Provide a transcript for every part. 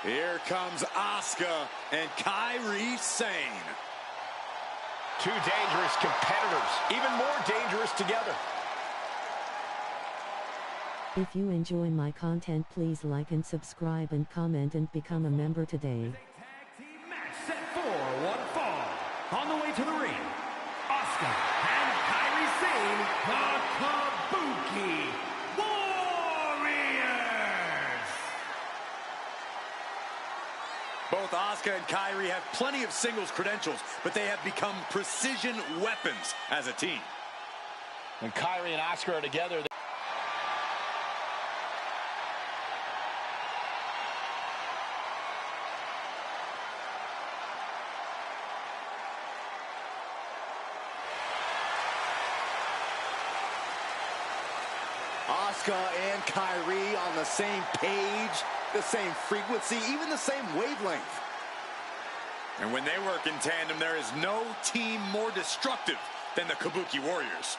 Here comes Asuka and Kairi Sane. Two dangerous competitors, even more dangerous together. If you enjoy my content, please like and subscribe and comment and become a member today. Tag team match set for one fall. On the way to the ring, Asuka and Kairi Sane, the Kabuki Warriors. Both Asuka and Kairi have plenty of singles credentials, but they have become precision weapons as a team. When Kairi and Asuka are together, Asuka and Kairi on the same page, the same frequency, even the same wavelength. And when they work in tandem, there is no team more destructive than the Kabuki Warriors.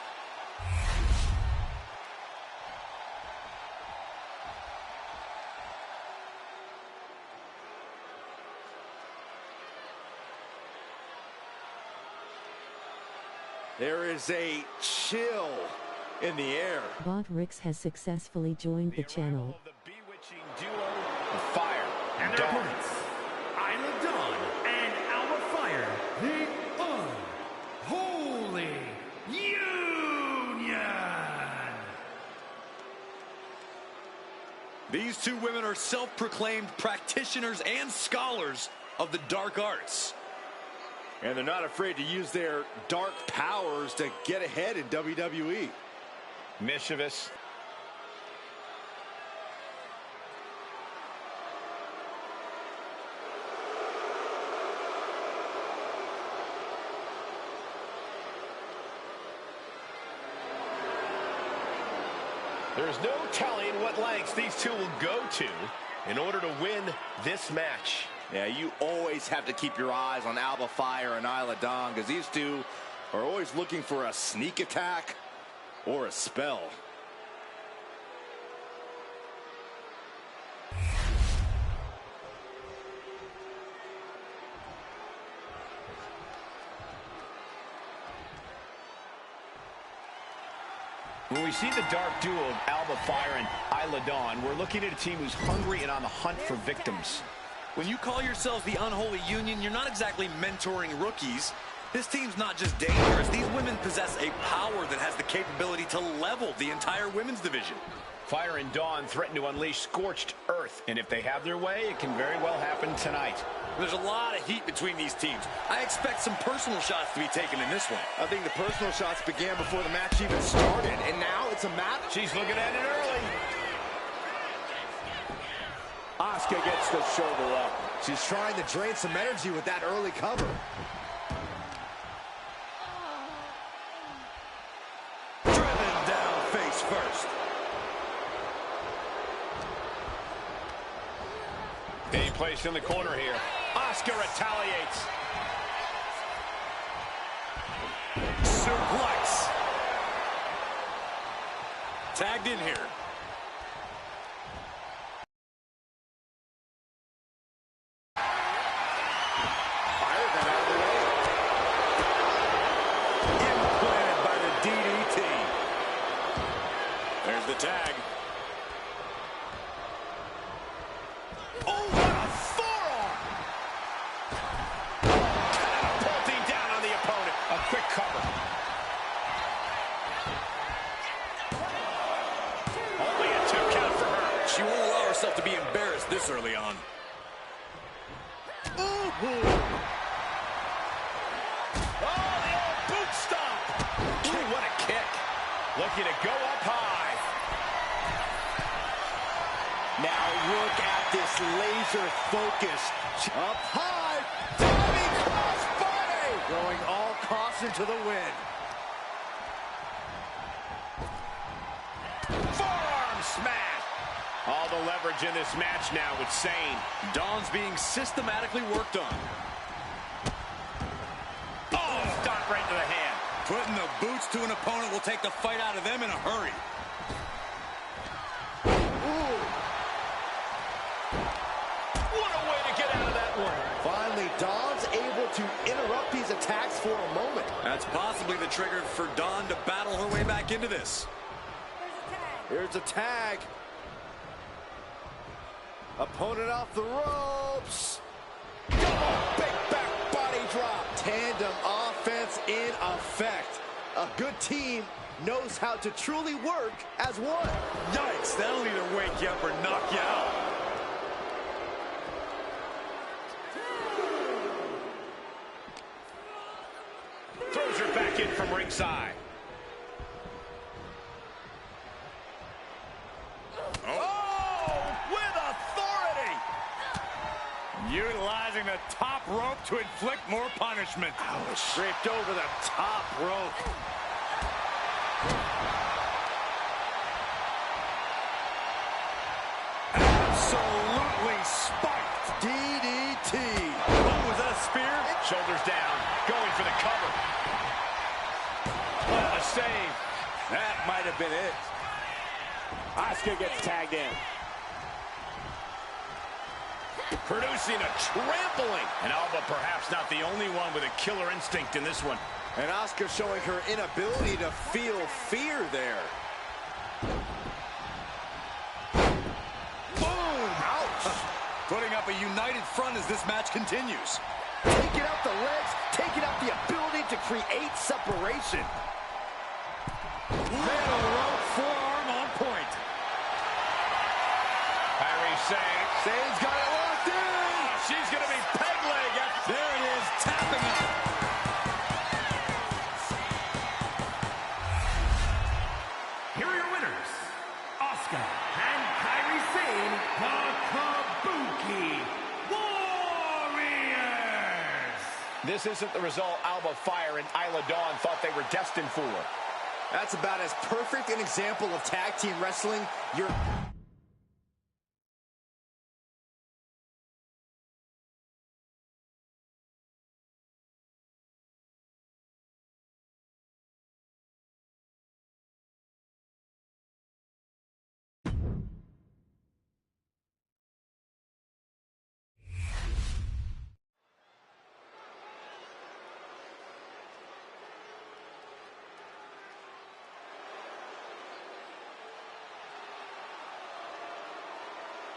There is a chill in the air. Bot Rix has successfully joined the channel. the bewitching duo of Fire And their opponents, Isla Dawn and Alba Fire, the Unholy Union. These two women are self-proclaimed practitioners and scholars of the dark arts. And they're not afraid to use their dark powers to get ahead in WWE. mischievous. There's no telling what lengths these two will go to in order to win this match. Yeah, you always have to keep your eyes on Alba Fire and Isla Dawn, because these two are always looking for a sneak attack or a spell. When we see the dark duo of Alba Fire and Isla Dawn, we're looking at a team who's hungry and on the hunt for victims. When you call yourselves the Unholy Union, you're not exactly mentoring rookies. This team's not just dangerous. These women possess a power that has the capability to level the entire women's division. Fire and Dawn threaten to unleash scorched earth, and if they have their way, it can very well happen tonight. There's a lot of heat between these teams. I expect some personal shots to be taken in this one. I think the personal shots began before the match even started, and now it's a match. She's looking at it early. Asuka gets the shoulder up. She's trying to drain some energy with that early cover. Driven down face first. Being placed in the corner here. Asuka retaliates. Suplex. Tagged in here. Fire that out of the way. Implanted by the DDT. There's the tag. Oh, what a forearm! Catapulting down on the opponent. A quick cover. Only a 2 count for her. She won't allow herself to be embarrassed this early on. Oh, the old boot stomp. Ooh, what a kick. Looking to go up high. Now look at this laser focus. Up high. Diving crossbody. Going all caution to the wind. Forearm smash. All the leverage in this match now with Sane. Dawn's being systematically worked on. Oh, stop right to the hand. Putting the boots to an opponent will take the fight out of them in a hurry. What a It's possibly the trigger for Dawn to battle her way back into this. Here's a tag. Opponent off the ropes. Double big back body drop. Tandem offense in effect. A good team knows how to truly work as one. Yikes, that'll either wake you up or knock you out. Throws her back in from ringside. Oh, with authority. Utilizing the top rope to inflict more punishment. Draped over the top rope. Absolutely spiked. DDT. Oh, was that a spear? Shoulders down, going for the cover. What a save. That might have been it. Asuka gets tagged in. Producing a trampling. And Alba perhaps not the only one with a killer instinct in this one. And Asuka showing her inability to feel fear there. Boom! Ouch! Putting up a united front as this match continues. Taking out the legs, taking out the ability to create separation. Middle rope forearm on point. Kairi Sane. Sane's got it locked in. She's going to be peg leg. There it is, tapping out. Here are your winners, Asuka and Kairi Sane, the Kabuki Warriors. This isn't the result Alba Fire and Isla Dawn thought they were destined for. That's about as perfect an example of tag team wrestling you're...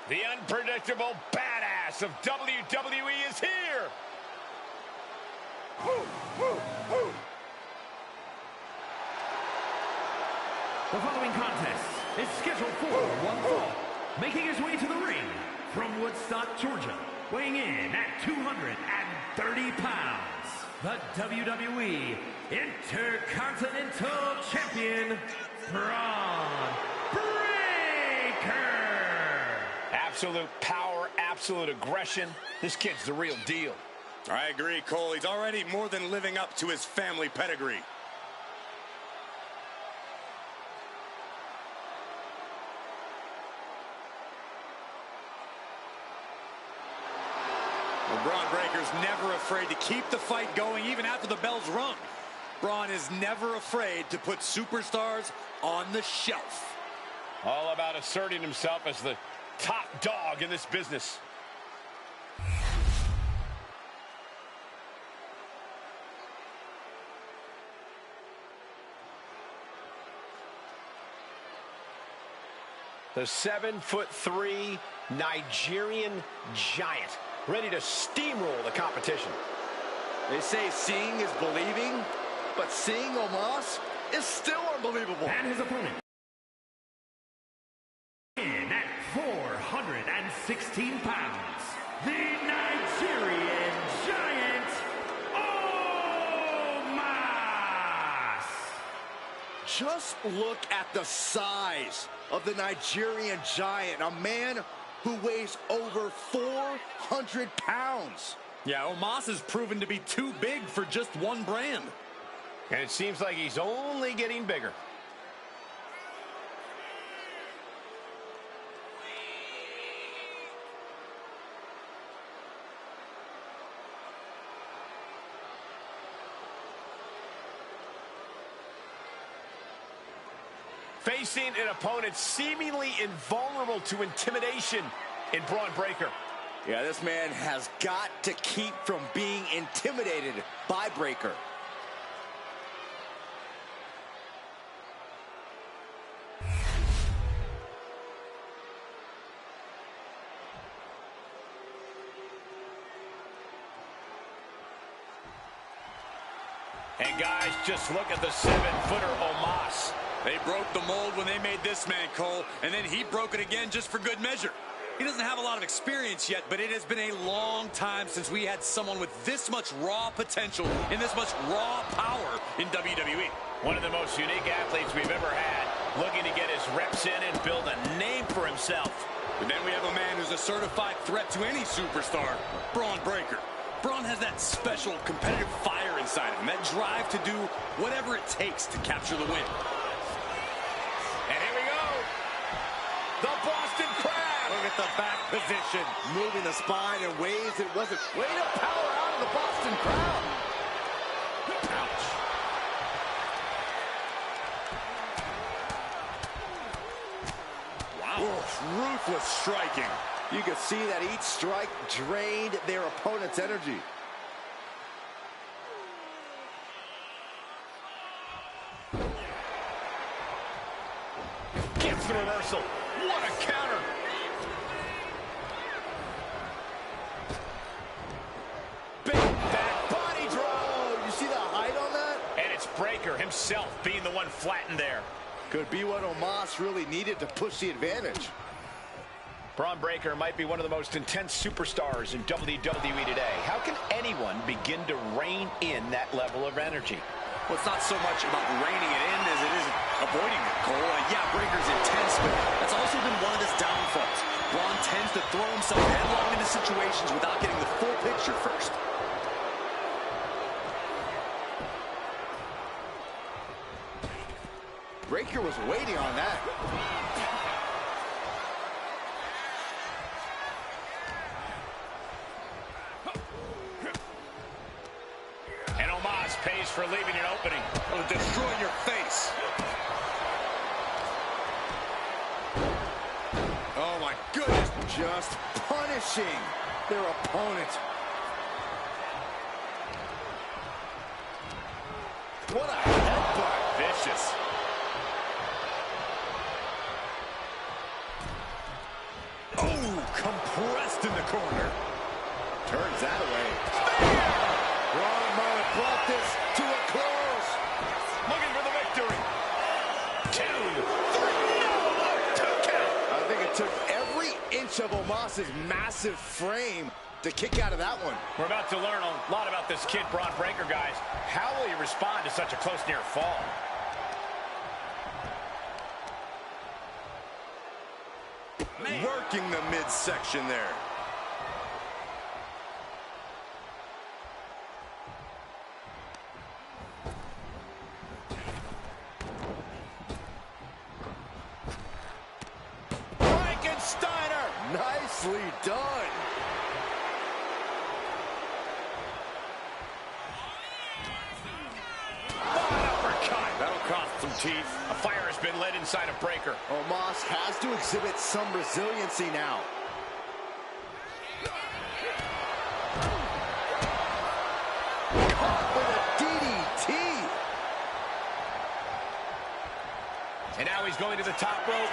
The unpredictable badass of WWE is here. The following contest is scheduled for one fall. Making his way to the ring from Woodstock, Georgia, weighing in at 230 pounds, the WWE Intercontinental Champion, Braun Breaker. Absolute power, absolute aggression. This kid's the real deal. I agree, Cole. He's already more than living up to his family pedigree. Well, Braun Breaker's never afraid to keep the fight going even after the bell's rung. Braun is never afraid to put superstars on the shelf. All about asserting himself as the top dog in this business. The 7'3" Nigerian giant, ready to steamroll the competition. They say seeing is believing, but seeing Omos is still unbelievable. And his opponent, in at 416 pounds, the Nigerian giant, Omos. Just look at the size of the Nigerian giant, a man who weighs over 400 pounds. Yeah, Omos has proven to be too big for just one brand. And it seems like he's only getting bigger. Facing an opponent seemingly invulnerable to intimidation in Braun Breaker. Yeah, this man has got to keep from being intimidated by Breaker. And guys, just look at the 7-footer Omos. They broke the mold when they made this man, Cole, and then he broke it again just for good measure. He doesn't have a lot of experience yet, but it has been a long time since we had someone with this much raw potential and this much raw power in WWE. One of the most unique athletes we've ever had, looking to get his reps in and build a name for himself. But then we have a man who's a certified threat to any superstar, Braun Breaker. Braun has that special competitive fire inside of him, that drive to do whatever it takes to capture the win. And here we go. The Boston Crab. Look at the back position, moving the spine in ways it wasn't. Way to power out of the Boston Crab. Ouch. Wow. Oof, ruthless striking. You can see that each strike drained their opponent's energy. Gets the reversal. What a counter. Big back body drop. You see the height on that? And it's Breaker himself being the one flattened there. Could be what Omos really needed to push the advantage. Braun Breaker might be one of the most intense superstars in WWE today. How can anyone begin to rein in that level of energy? Well, it's not so much about reining it in as it is avoiding it, Cole. Yeah, Breaker's intense, but that's also been one of his downfalls. Braun tends to throw himself headlong into situations without getting the full picture first. Breaker was waiting on that. And Omos pays for leaving an opening. It'll destroy your face. Oh, my goodness. Just punishing their opponent. What a headbutt. Vicious. Oh, compressed in the corner. Turns that away. Braun might have brought this to a close. Looking for the victory. 2, 3, no, 2 count. I think it took every inch of Omos's massive frame to kick out of that one. We're about to learn a lot about this kid, Braun Breaker, guys. How will he respond to such a close near fall? Working the midsection there. Frankensteiner! Nicely done. That'll cost some teeth. A fire has been lit inside of Breaker. Omos has to exhibit some resiliency now. Caught with a DDT. And now he's going to the top rope.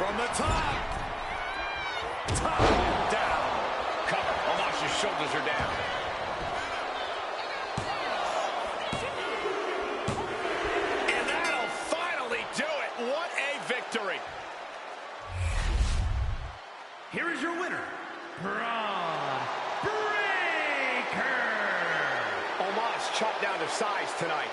From the top. Down. Cover. Omos's shoulders are down. And that'll finally do it. What a victory. Here is your winner, Braun Breaker. Omos chopped down to size tonight.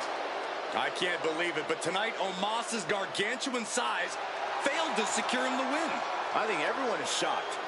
I can't believe it, but tonight, Omos's gargantuan size failed to secure him the win. I think everyone is shocked.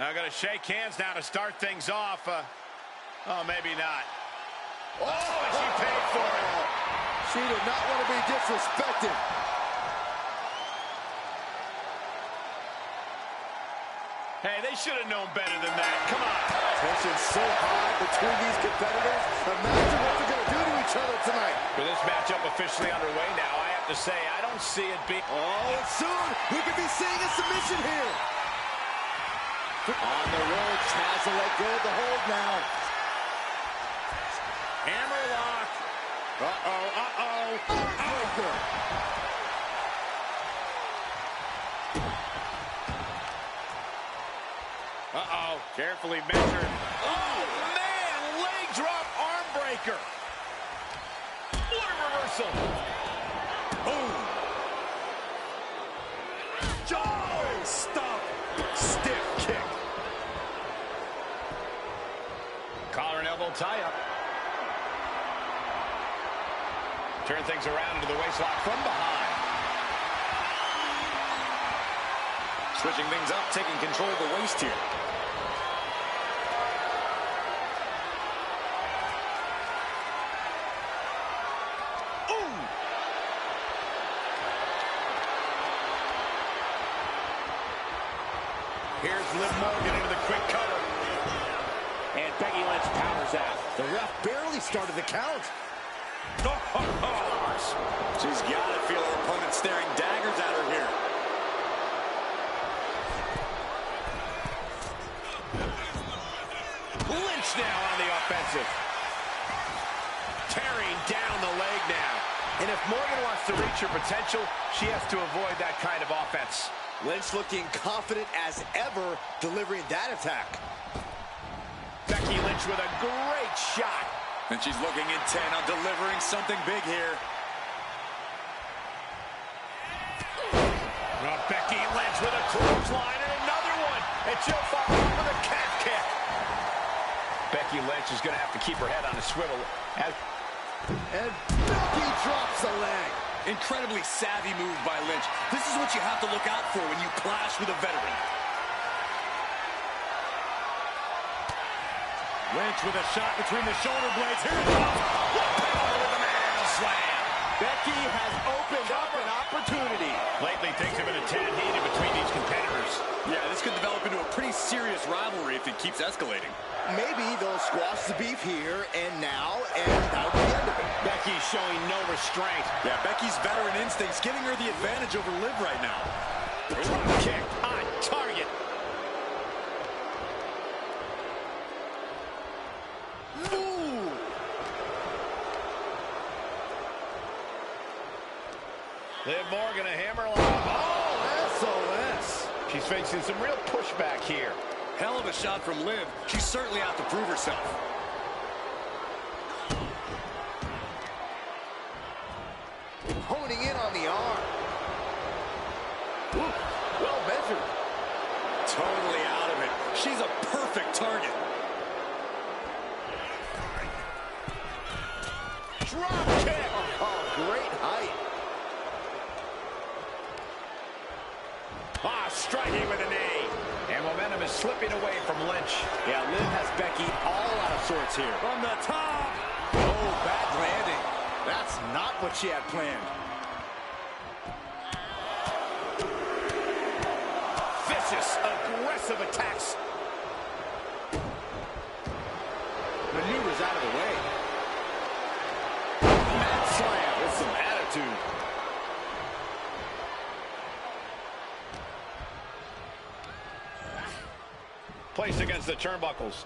Now going to shake hands now to start things off. Oh, maybe not. Oh, and she paid for it. She did not want to be disrespected. Hey, they should have known better than that. Come on. Tension so high between these competitors. Imagine what they're going to do to each other tonight. With this matchup officially underway now, I have to say, I don't see it being... Oh, and soon we could be seeing a submission here. On the ropes, has to let go of the hold now. Hammerlock. Breaker. Carefully measured. Oh, man! Leg drop arm breaker. What a reversal. Boom. Oh, stop. Stiff kick. Collar and elbow tie-up. Turn things around into the waistlock from behind. Switching things up, taking control of the waist here. Here's Liv Morgan into the quick cover. And Becky Lynch powers out. The ref barely started the count. She's got to feel her opponent staring daggers at her here. Lynch now on the offensive. Tearing down the leg now. And if Morgan wants to reach her potential, she has to avoid that kind of offense. Lynch looking confident as ever, delivering that attack. Becky Lynch with a great shot. And she's looking intent on delivering something big here. Becky Lynch with a clothesline and another one. And she'll follow up with a calf kick. Becky Lynch is going to have to keep her head on a swivel. And Becky drops the leg. Incredibly savvy move by Lynch. This is what you have to look out for when you clash with a veteran. Lynch with a shot between the shoulder blades. Here it comes. What power with the man slam. Becky has opened up an opportunity. Lately, things have been a tad heated between these competitors. Yeah, this could develop into a pretty serious rivalry if it keeps escalating. Maybe they'll squash the beef here and now, and that'll be the end of it. Becky's showing no restraint. Yeah, Becky's veteran instincts giving her the advantage over Liv right now. Drop kick on target. Ooh. Liv Morgan, a hammerlock. Oh, SOS. she's facing some real pushback here. Hell of a shot from Liv. She's certainly out to prove herself. Honing in on the arm. Ooh, well measured. Totally out of it. She's a perfect target. Drop kick. Oh, great height. Striking with a knee. And momentum is slipping away from Lynch. Yeah, Liv has Becky all out of sorts here. From the top. Oh, bad landing. That's not what she had planned. Vicious, aggressive attacks. Maneuvers out of the way. Mad slam with some attitude. Placed against the turnbuckles.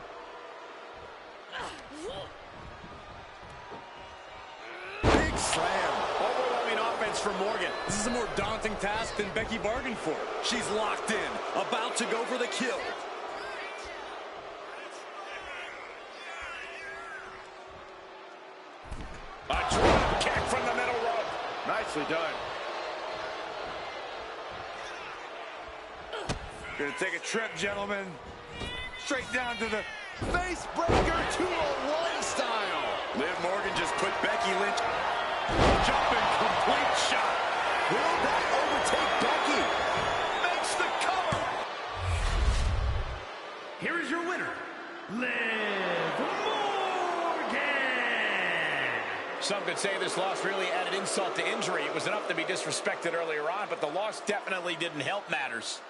Big slam. Overwhelming offense for Morgan. This is a more daunting task than Becky bargained for. She's locked in, about to go for the kill. A drop kick from the middle rope. Nicely done. Gonna take a trip, gentlemen. Straight down to the... Face breaker 201 style. Liv Morgan just put Becky Lynch... Jumping complete shot. Will that overtake Becky? Makes the cover. Some could say this loss really added insult to injury. It was enough to be disrespected earlier on, but the loss definitely didn't help matters.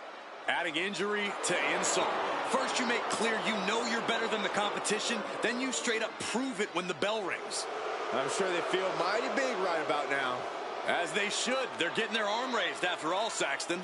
Adding injury to insult. First you make clear you know you're better than the competition, then you straight up prove it when the bell rings. I'm sure they feel mighty big right about now. As they should. They're getting their arm raised after all, Saxton.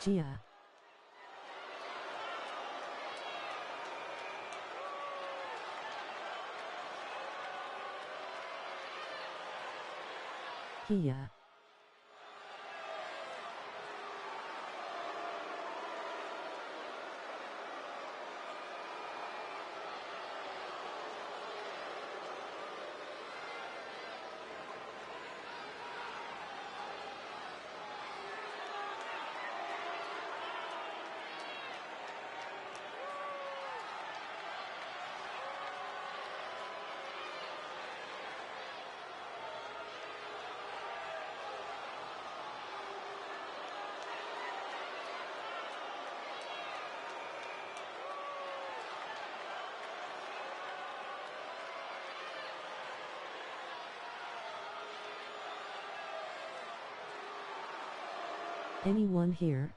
Gia. Hia. Anyone here?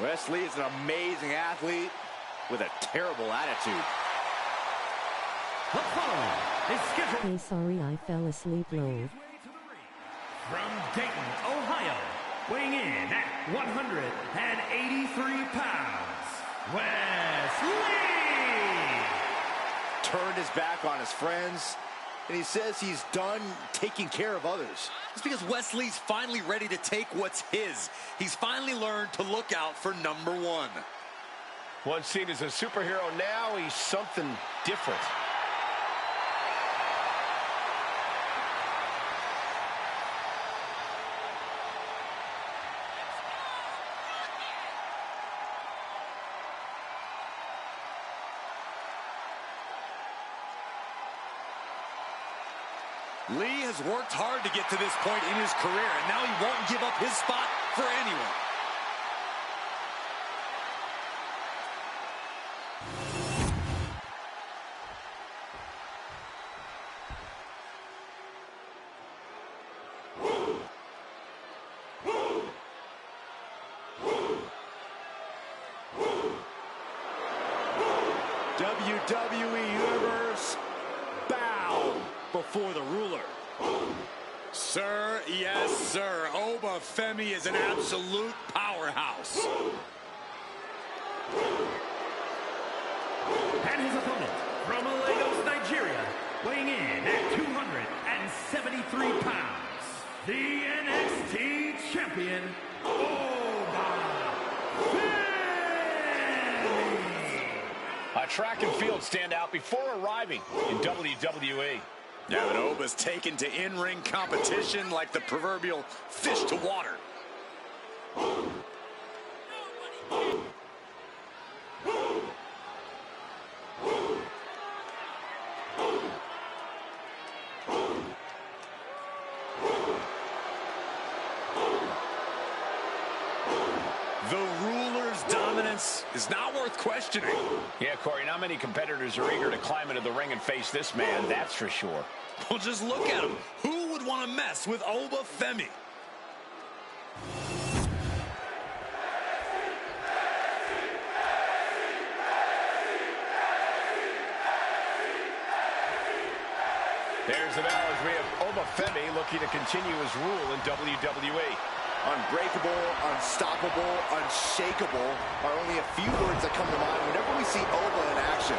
Wes Lee is an amazing athlete with a terrible attitude. The following is scheduled. Hey, sorry I fell asleep, lol. From Dayton, Ohio, weighing in at 183 pounds, Wes Lee! Turned his back on his friends, and he says he's done taking care of others. It's because Wes Lee's finally ready to take what's his. He's finally learned to look out for number one. Once seen as a superhero, now he's something different. Lee has worked hard to get to this point in his career, and now he won't give up his spot for anyone. WWE Universe, bow before the ruler. Sir, yes, sir. Oba Femi is an absolute powerhouse. And his opponent, from Lagos, Nigeria, weighing in at 273 pounds, the NXT champion, Oba Femi! A track and field standout before arriving in WWE. Now that Oba's taken to in-ring competition like the proverbial fish to water. The ruler's dominance is not worth questioning. Yeah, Corey, not many competitors are eager to climb into the ring and face this man, that's for sure. Well, just look at him. Who would want to mess with Oba Femi? There's the now as we have Oba Femi looking to continue his rule in WWE. Unbreakable, unstoppable, unshakable are only a few words that come to mind whenever we see Oba in action.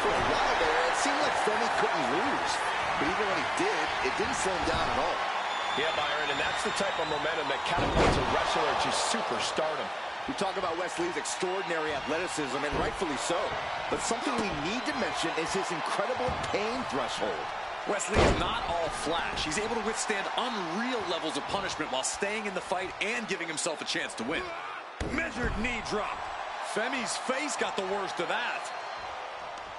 For a while there, it seemed like Femi couldn't lose. But even when he did, it didn't slow him down at all. Yeah, Byron, and that's the type of momentum that catapults a wrestler to superstardom. We talk about Wes Lee's extraordinary athleticism, and rightfully so. But something we need to mention is his incredible pain threshold. Wes Lee is not all flash. He's able to withstand unreal levels of punishment while staying in the fight and giving himself a chance to win. Measured knee drop. Femi's face got the worst of that.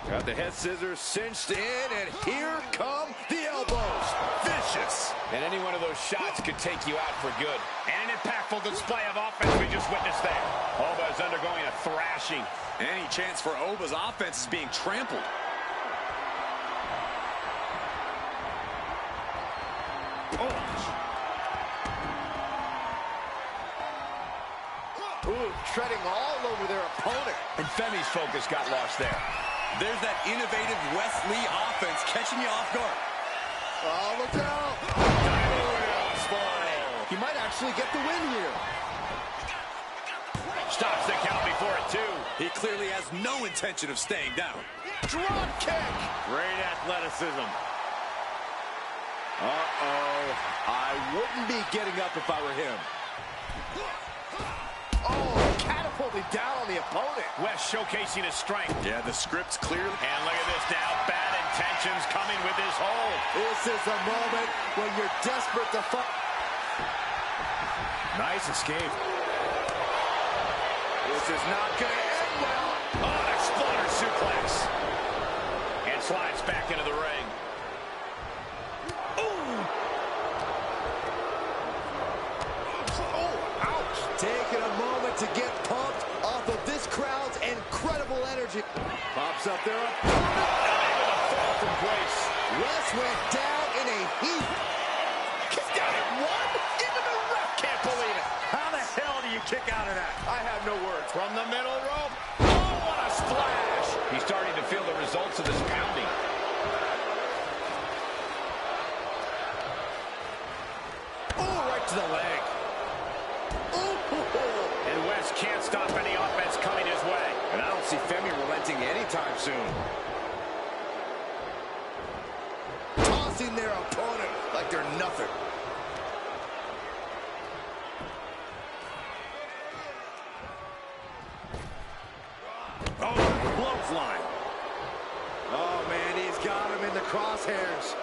Got the head scissors cinched in, and here come the elbows. Vicious. And any one of those shots could take you out for good. And an impactful display of offense we just witnessed there. Oba is undergoing a thrashing. Any chance for Oba's offense is being trampled. Ooh, treading all over their opponent. And Femi's focus got lost there. There's that innovative Wes Lee offense catching you off guard. Oh, look out. He might actually get the win here. Stops the count before it, too. He clearly has no intention of staying down. Drop kick. Great athleticism. Uh-oh. I wouldn't be getting up if I were him. Oh, catapulted down on the opponent. Wes showcasing his strength. Yeah, the script's clear. And look at this now. Bad intentions coming with his hold. This is a moment when you're desperate to fight. Nice escape. This is not going to end well. Oh, an exploder suplex. And slides back into the ring. Taking a moment to get pumped off of this crowd's incredible energy. Pops up there. Able to fall from place. Wes went down in a heap. He's down at one. Even the ref can't believe it. How the hell do you kick out of that. I have no words. From the middle rope. Oh, what a splash. He's starting to feel the results of this pounding. Oh, right to the leg. And West can't stop any offense coming his way. And I don't see Femi relenting anytime soon. Tossing their opponent like they're nothing. Oh, clothesline. Oh, man, he's got him in the crosshairs.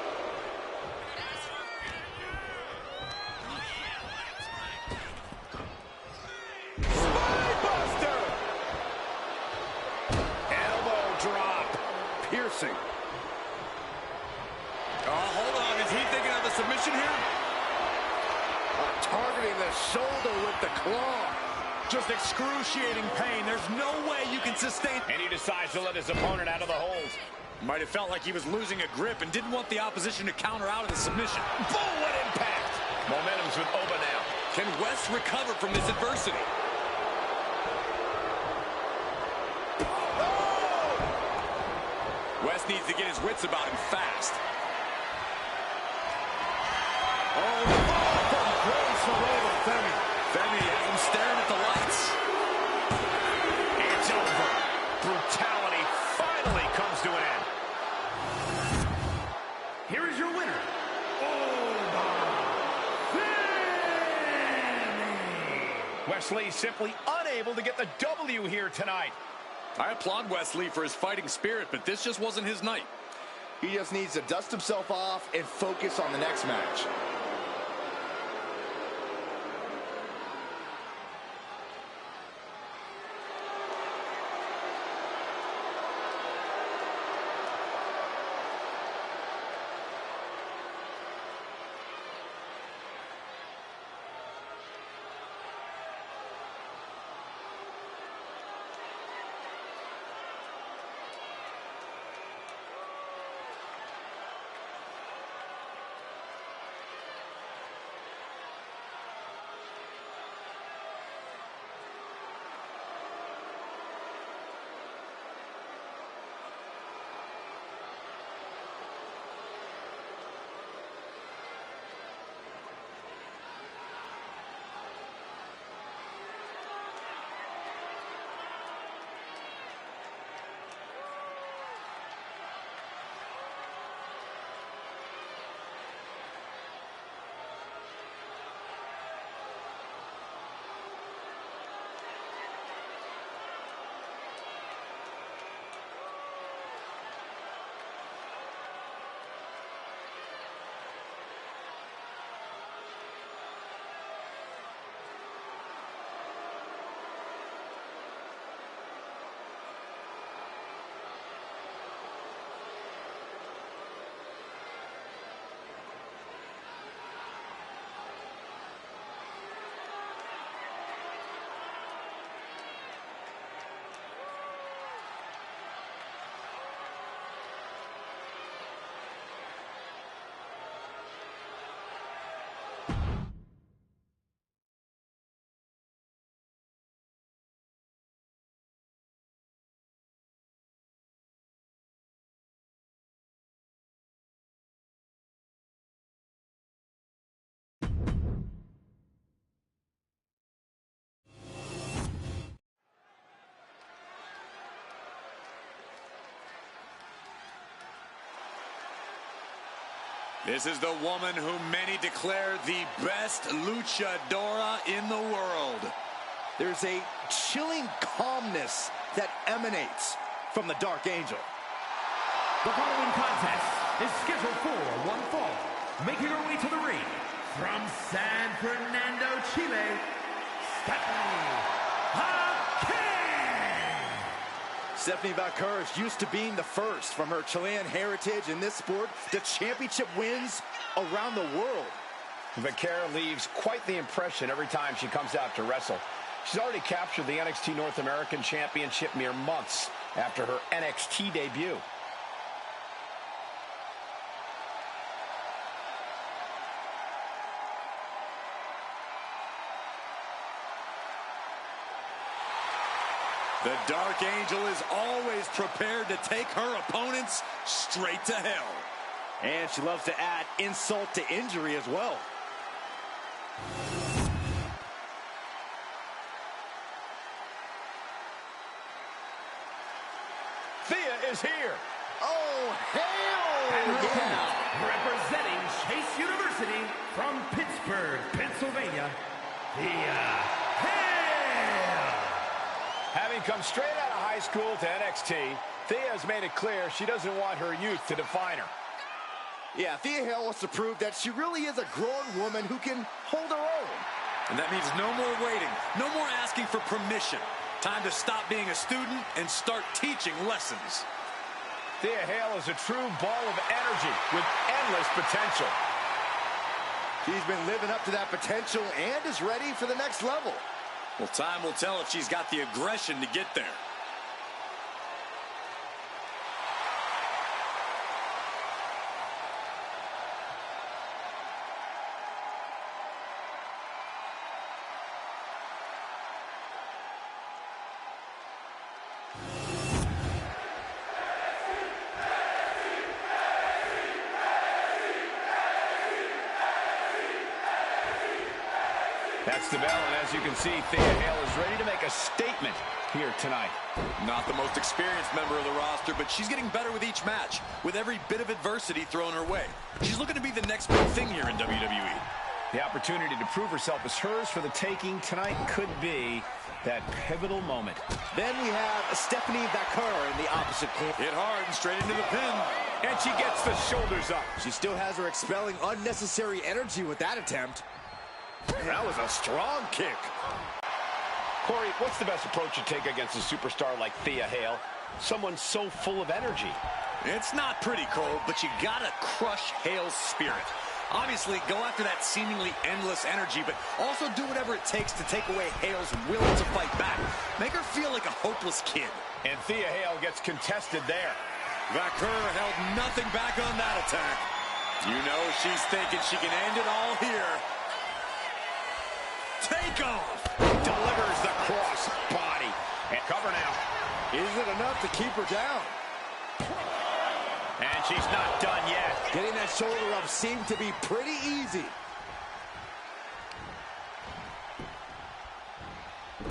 Spinebuster! Elbow drop. Piercing. Oh, hold on. Is he thinking of a submission here? Targeting the shoulder with the claw. Just excruciating pain. There's no way you can sustain. And he decides to let his opponent out of the hold. Might have felt like he was losing a grip and didn't want the opposition to counter out of the submission. Boom, what impact! Momentum's with Oba now. Can West recover from this adversity? West needs to get his wits about him fast. Oh, from grace all over Femi. Femi has him staring at the lights. It's over. Brutality finally comes to an end. Here is your winner, Wesley simply unable to get the W here tonight. I applaud Wesley for his fighting spirit, but this just wasn't his night. He just needs to dust himself off and focus on the next match. This is the woman who many declare the best luchadora in the world. There's a chilling calmness that emanates from the Dark Angel. The following contest is scheduled for one fall. Making her way to the ring from San Fernando, Chile, Stephanie Hawkins. Stephanie Valcour is used to being the first from her Chilean heritage in this sport to championship wins around the world. Vaquera leaves quite the impression every time she comes out to wrestle. She's already captured the NXT North American Championship mere months after her NXT debut. The Dark Angel is always prepared to take her opponents straight to hell. And she loves to add insult to injury as well. Thea is here. Oh, hell And her yeah. opponent, representing Chase University from Pittsburgh, Pennsylvania, Thea Hale. Having come straight out of high school to NXT, Thea has made it clear she doesn't want her youth to define her. Yeah, Thea Hale wants to prove that she really is a grown woman who can hold her own. And that means no more waiting, no more asking for permission. Time to stop being a student and start teaching lessons. Thea Hale is a true ball of energy with endless potential. She's been living up to that potential and is ready for the next level. Well, time will tell if she's got the aggression to get there. That's the bell, and as you can see, Thea Hale is ready to make a statement here tonight. Not the most experienced member of the roster, but she's getting better with each match, with every bit of adversity thrown her way. She's looking to be the next big thing here in WWE. The opportunity to prove herself is hers for the taking tonight could be that pivotal moment. Then we have Stephanie Vaquer in the opposite corner. Hit hard and straight into the pin. And she gets the shoulders up. She still has her expelling unnecessary energy with that attempt. That was a strong kick. Corey, what's the best approach you take against a superstar like Thea Hale? Someone so full of energy. It's not pretty, Cole, but you gotta crush Hale's spirit. Obviously, go after that seemingly endless energy, but also do whatever it takes to take away Hale's will to fight back. Make her feel like a hopeless kid. And Thea Hale gets contested there. Vaquer held nothing back on that attack. You know she's thinking she can end it all here. Take off! Delivers the cross body. And cover now. Is it enough to keep her down? And she's not done yet. Getting that shoulder up seemed to be pretty easy.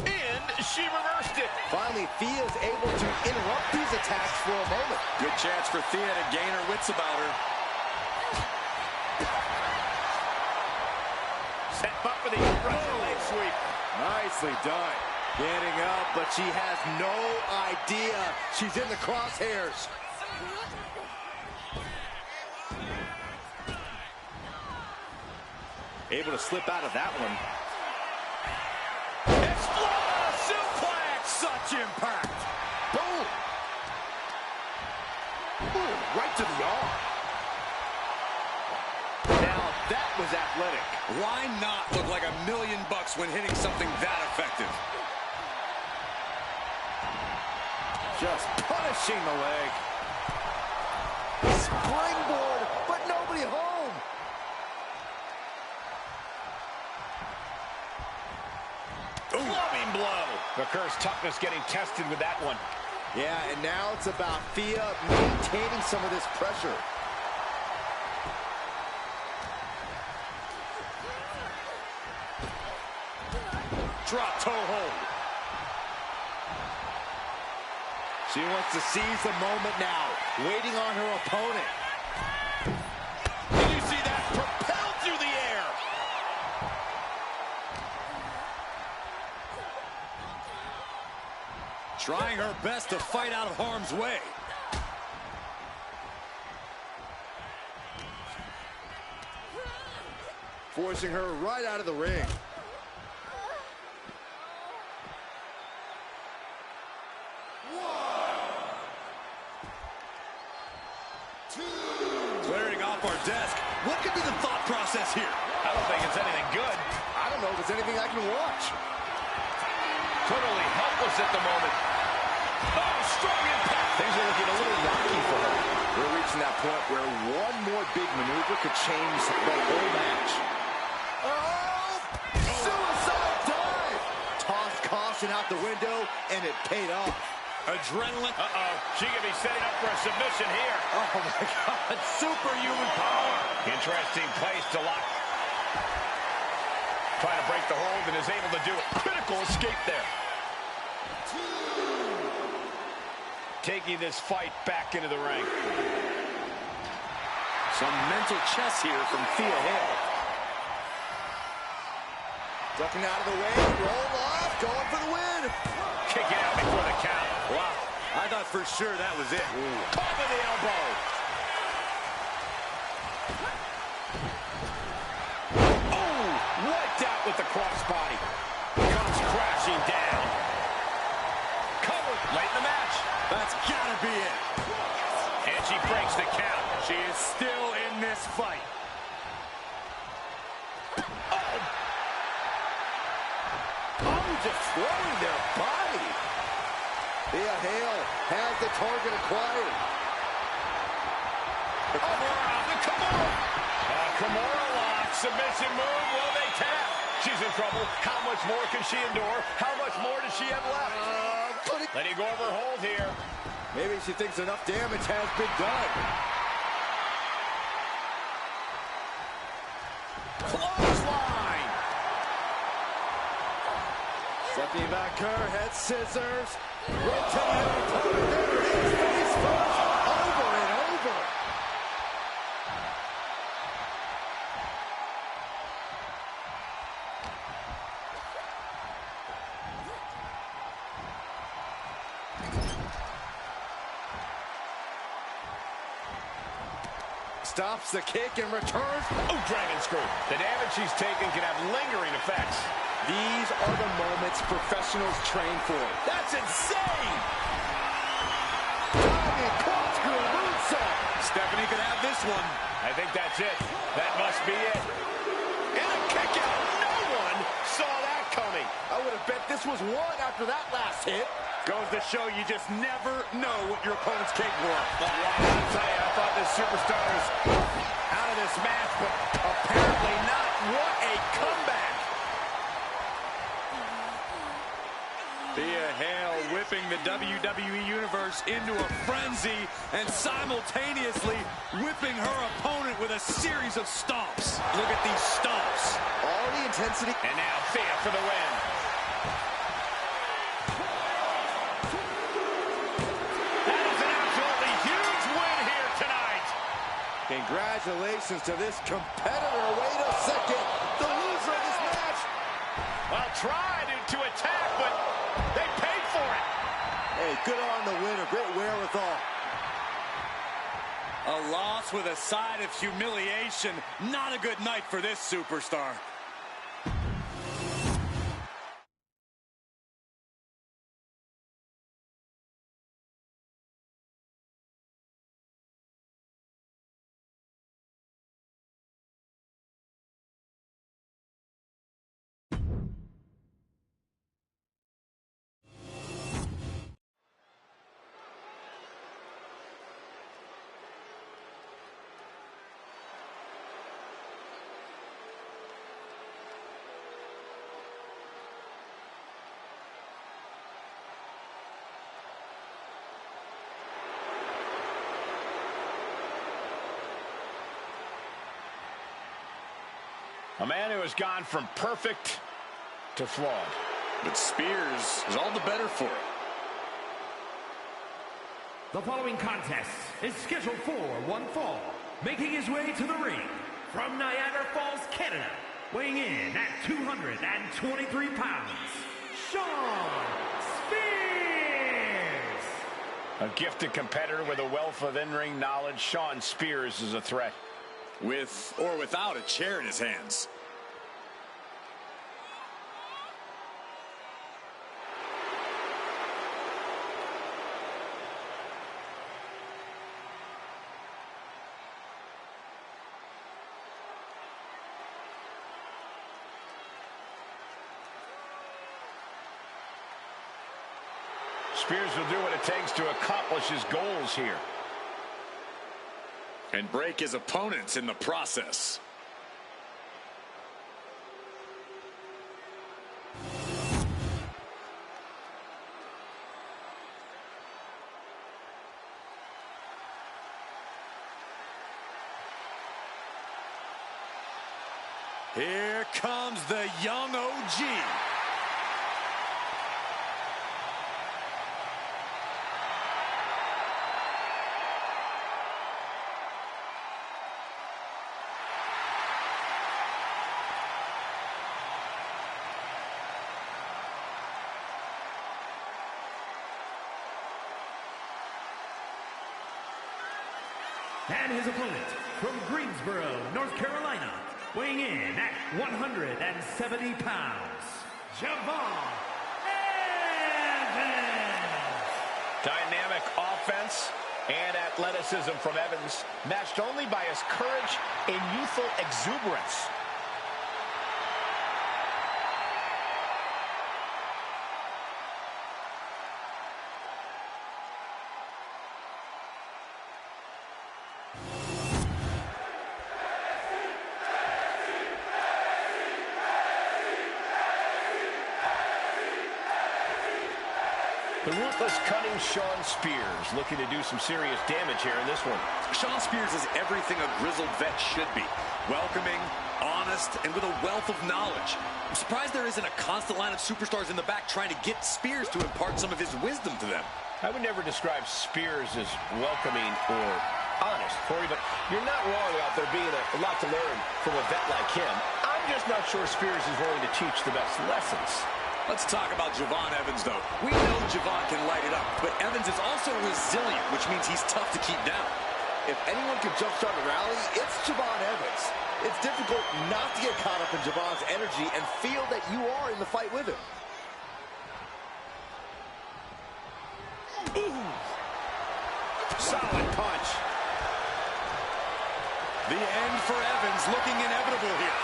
And she reversed it. Finally, Thea is able to interrupt these attacks for a moment. Good chance for Thea to gain her wits about her. Set up for the Russian leg sweep. Nicely done. Getting up, but she has no idea she's in the crosshairs. Able to slip out of that one. Explode suplex! Such impact! Boom! Ooh, right to the arm. Now that was athletic. Why not look like $1 million when hitting something that effective? Just punishing the leg. Springboard, but nobody home. Loving blow. Vaquer's toughness getting tested with that one. Yeah, and now it's about Thea maintaining some of this pressure. Drop toe hold. She wants to seize the moment now, waiting on her opponent. Did you see that? Propelled through the air. Trying her best to fight out of harm's way. Forcing her right out of the ring. Clearing off our desk. What could be the thought process here? I don't think it's anything good. I don't know if it's anything I can watch. Totally helpless at the moment. Oh, strong impact. Things are looking a little rocky for her. We're reaching that point where one more big maneuver could change the whole match. Oh! Suicide dive! Tossed caution out the window, and it paid off. Adrenaline. Uh-oh. She could be setting up for a submission here. Oh, my God. Superhuman power. Interesting place to lock. Trying to break the hold and is able to do it. Critical escape there. Taking this fight back into the ring. Some mental chess here from Thea Hale. Ducking out of the way, roll off, going for the win. Kicking out before the count. Wow, I thought for sure that was it. Caught with the elbow. Oh, wiped out with the crossbody. Comes crashing down. Covered late in the match. That's gotta be it. And she breaks the count. She is still in this fight. Destroying their body. Thea Hale has the target acquired. The Kimura. Kimura lock. Submission move. Will they tap? She's in trouble. How much more can she endure? How much more does she have left? Letting go of her hold here. Maybe she thinks enough damage has been done. Clothesline. Stepping back her, head scissors. Rotating her opponent. There it is. Face first. Over and over. Stops the kick and returns. Oh, dragon screw. The damage she's taken can have lingering effects. These are the moments professionals train for. That's insane! Diving corkscrew moonsault. Stephanie could have this one. I think that's it. That must be it. And a kick out. No one saw that coming. I would have bet this was one after that last hit. Goes to show you just never know what your opponent's capable of. I'll tell you, I thought this superstar was out of this match, but apparently not. What a comeback. Thea Hale whipping the WWE Universe into a frenzy and simultaneously whipping her opponent with a series of stomps. Look at these stomps. All the intensity. And now Thea for the win. That is an absolutely huge win here tonight. Congratulations to this competitor. Wait a second. The loser of this match. Well, tried to attack, but they paid for it. Hey, good on the winner. Great wherewithal. A loss with a side of humiliation. Not a good night for this superstar. A man who has gone from perfect to flawed. But Spears is all the better for it. The following contest is scheduled for one fall. Making his way to the ring from Niagara Falls, Canada, weighing in at 223 pounds, Shawn Spears! A gifted competitor with a wealth of in-ring knowledge, Shawn Spears is a threat. With or without a chair in his hands. Spears will do what it takes to accomplish his goals here. And break his opponents in the process. Here comes the young OG. And his opponent from Greensboro, North Carolina, weighing in at 170 pounds, Javon Evans. Dynamic offense and athleticism from Evans, matched only by his courage and youthful exuberance. The ruthless, cunning Shawn Spears looking to do some serious damage here in this one. Shawn Spears is everything a grizzled vet should be. Welcoming, honest, and with a wealth of knowledge. I'm surprised there isn't a constant line of superstars in the back trying to get Spears to impart some of his wisdom to them. I would never describe Spears as welcoming or honest, Corey, but you're not wrong about there being a lot to learn from a vet like him. I'm just not sure Spears is willing to teach the best lessons. Let's talk about Javon Evans, though. We know Javon can light it up, but Evans is also resilient, which means he's tough to keep down. If anyone can jumpstart a rally, it's Javon Evans. It's difficult not to get caught up in Javon's energy and feel that you are in the fight with him. Ooh. Solid punch. The end for Evans looking inevitable here.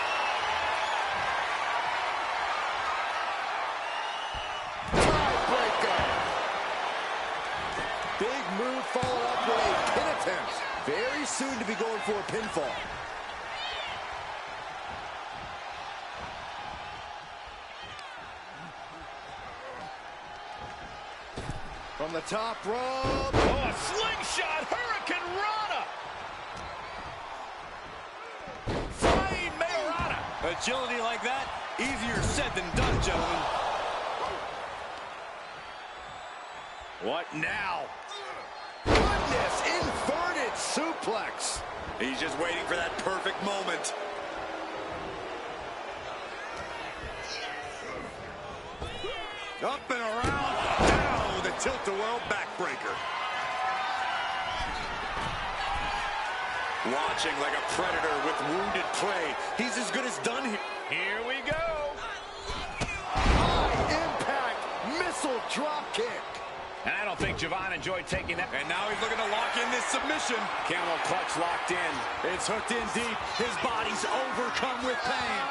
Big move followed up with a pin attempt. Very soon to be going for a pinfall. From the top rope. Oh, a slingshot Hurricane Rana. Flying Mayorana. Agility like that, easier said than done, gentlemen. What now? Goodness, inverted suplex. He's just waiting for that perfect moment. Up and around, down with a tilt-a-whirl backbreaker. Watching like a predator with wounded prey. He's as good as done here. Here we go. High impact missile drop kick. And I don't think Javon enjoyed taking that. And now he's looking to lock in this submission. Camel clutch locked in. It's hooked in deep. His body's overcome with pain.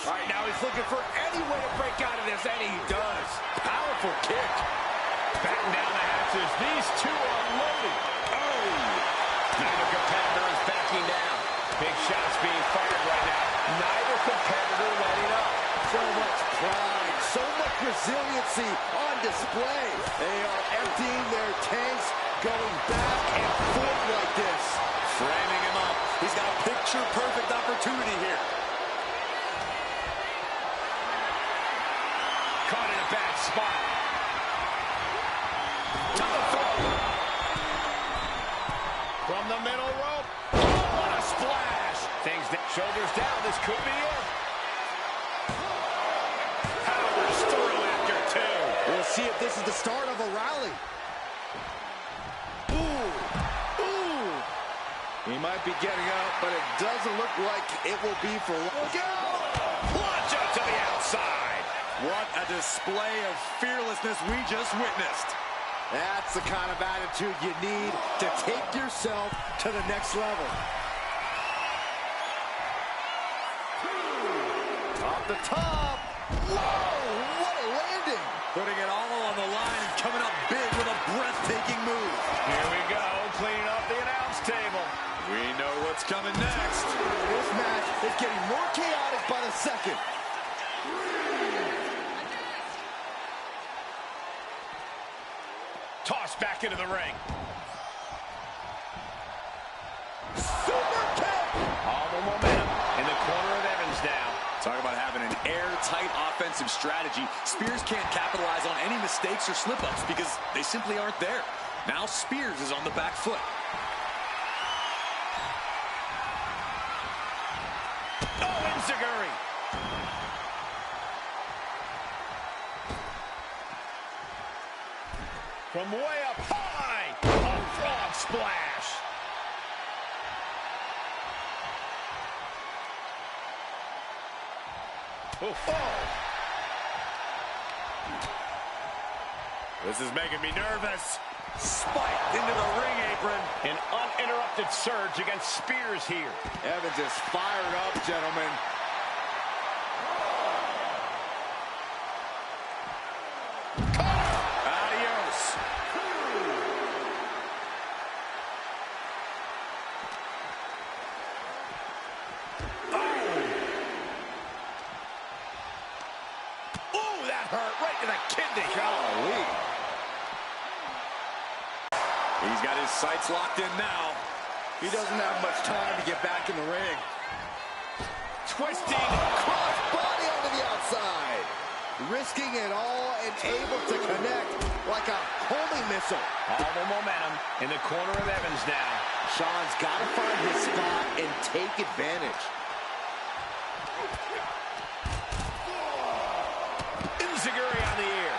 All right, now he's looking for any way to break out of this, and he does. Powerful kick. Batten down the hatches. These two are loaded. Oh! Neither competitor is backing down. Big shots being fired right now. Neither competitor letting up. So much pride, so much resiliency on display. They are emptying their tanks, going back and forth like this. Framing him up. He's got a picture-perfect opportunity here. Caught in a bad spot. To the throat. From the middle rope. Oh, what a splash. Things that shoulders down. This could be it. Powers through after two. We'll see if this is the start of a rally. Ooh, ooh. He might be getting out, but it doesn't look like it will be for long. Look out! Plunge up to the outside. What a display of fearlessness we just witnessed. That's the kind of attitude you need to take yourself to the next level. Off the top. Whoa, what a landing. Putting it all on the line and coming up big with a breathtaking move. Here we go, cleaning up the announce table. We know what's coming next. This match is getting more chaotic by the second. Tossed back into the ring. Super kick. All the momentum in the corner of Evans now. airtight offensive strategy. Spears can't capitalize on any mistakes or slip-ups because they simply aren't there. Now Spears is on the back foot. Oh, Enziguri. From way up high, a frog splash. Oof. Oh. This is making me nervous. Spiked into the ring apron. An uninterrupted surge against Spears here. Evans is fired up, gentlemen. Adios. Ooh, that hurt right to the kidney. Golly. He's got his sights locked in now. He doesn't have much time to get back in the ring. Twisting. Cross body onto the outside. Risking it all and able to connect like a homing missile. All the momentum in the corner of Evans now. Sean's got to find his spot and take advantage. Enziguri on the ear.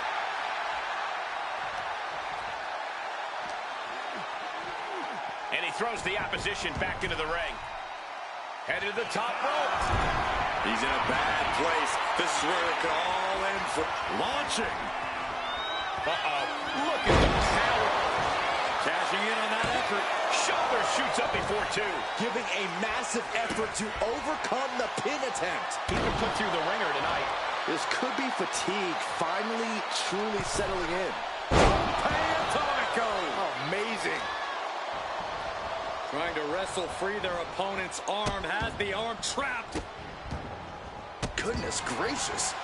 And he throws the opposition back into the ring. Headed to the top rope. He's in a bad place. This is where it could all end for launching. Uh-oh. Look at the power. Cashing in on that effort. Shoulder shoots up before two. Giving a massive effort to overcome the pin attempt. He can put through the ringer tonight. This could be fatigue finally truly settling in. Atomico. Amazing. Trying to wrestle free their opponent's arm. Has the arm trapped. Goodness gracious.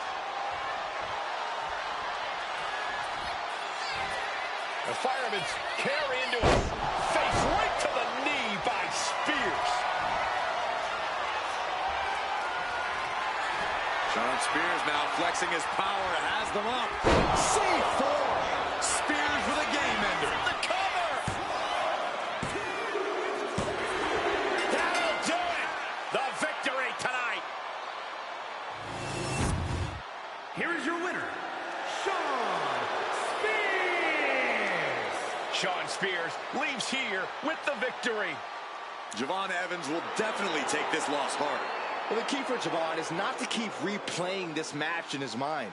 The fireman's carry into his face right to the knee by Spears. Sean Spears now flexing his power. Has them up. C4. Spears with a game ender. The cover. That'll do it. The victory tonight. Here is your winner, Sean Spears. Sean Spears leaves here with the victory. Javon Evans will definitely take this loss hard. Well, the key for Javon is not to keep replaying this match in his mind.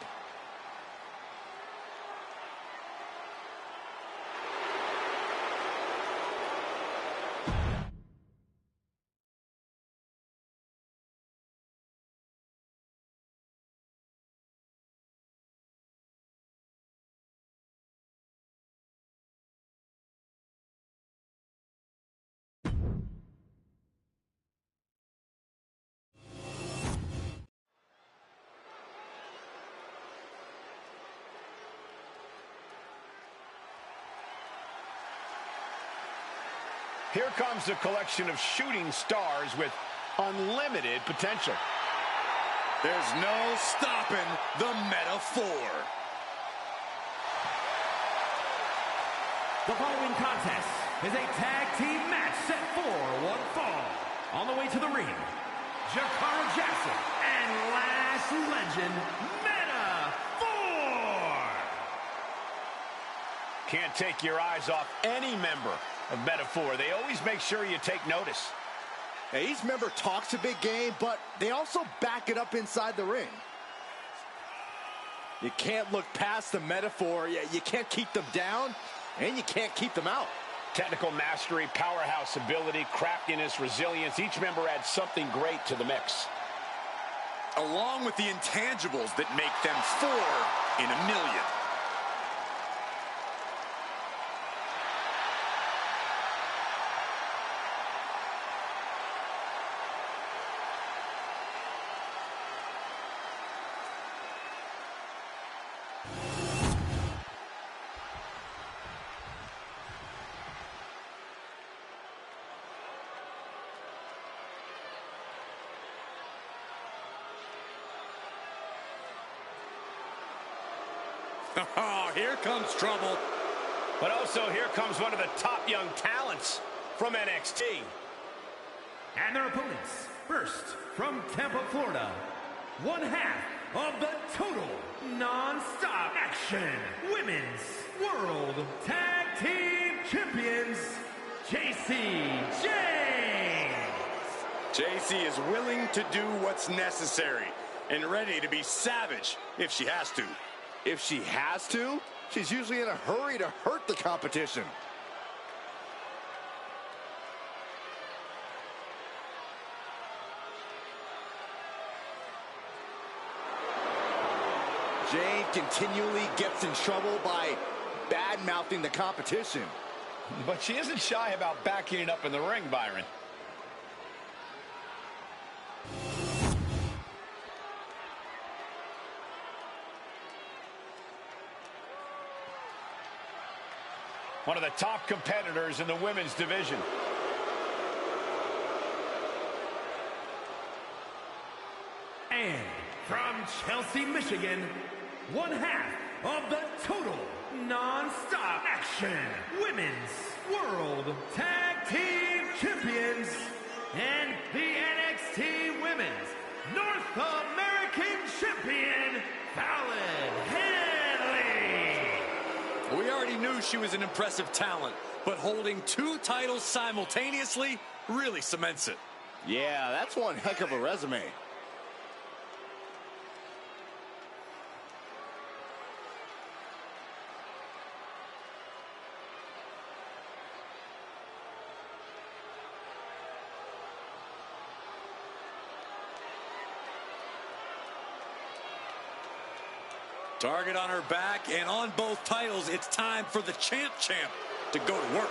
Here comes a collection of shooting stars with unlimited potential. There's no stopping the metaphor. The following contest is a tag team match set for one fall. On the way to the ring, Jakara Jackson and Last Legend Metaphor. Can't take your eyes off any member of Metaphor. They always make sure you take notice. Now, each member talks a big game, but they also back it up inside the ring. You can't look past the Metaphor. You can't keep them down, and you can't keep them out. Technical mastery, powerhouse ability, craftiness, resilience. Each member adds something great to the mix. Along with the intangibles that make them 4 in a million. Oh, here comes trouble. But also here comes one of the top young talents from NXT. And their opponents, first from Tampa, Florida, one half of the Total Non-Stop Action Women's World Tag Team Champions, JC James. JC is willing to do what's necessary and ready to be savage if she has to. If she has to, she's usually in a hurry to hurt the competition. Jane continually gets in trouble by bad-mouthing the competition. But she isn't shy about backing it up in the ring, Byron. One of the top competitors in the women's division. And from Chelsea, Michigan, one half of the Total Non-Stop Action Women's World Tag Team Champions and the NXT Women's North American Champion, Fallon Henley. We already knew she was an impressive talent, but holding two titles simultaneously really cements it. Yeah, that's one heck of a resume. Target on her back, and on both titles, it's time for the champ to go to work.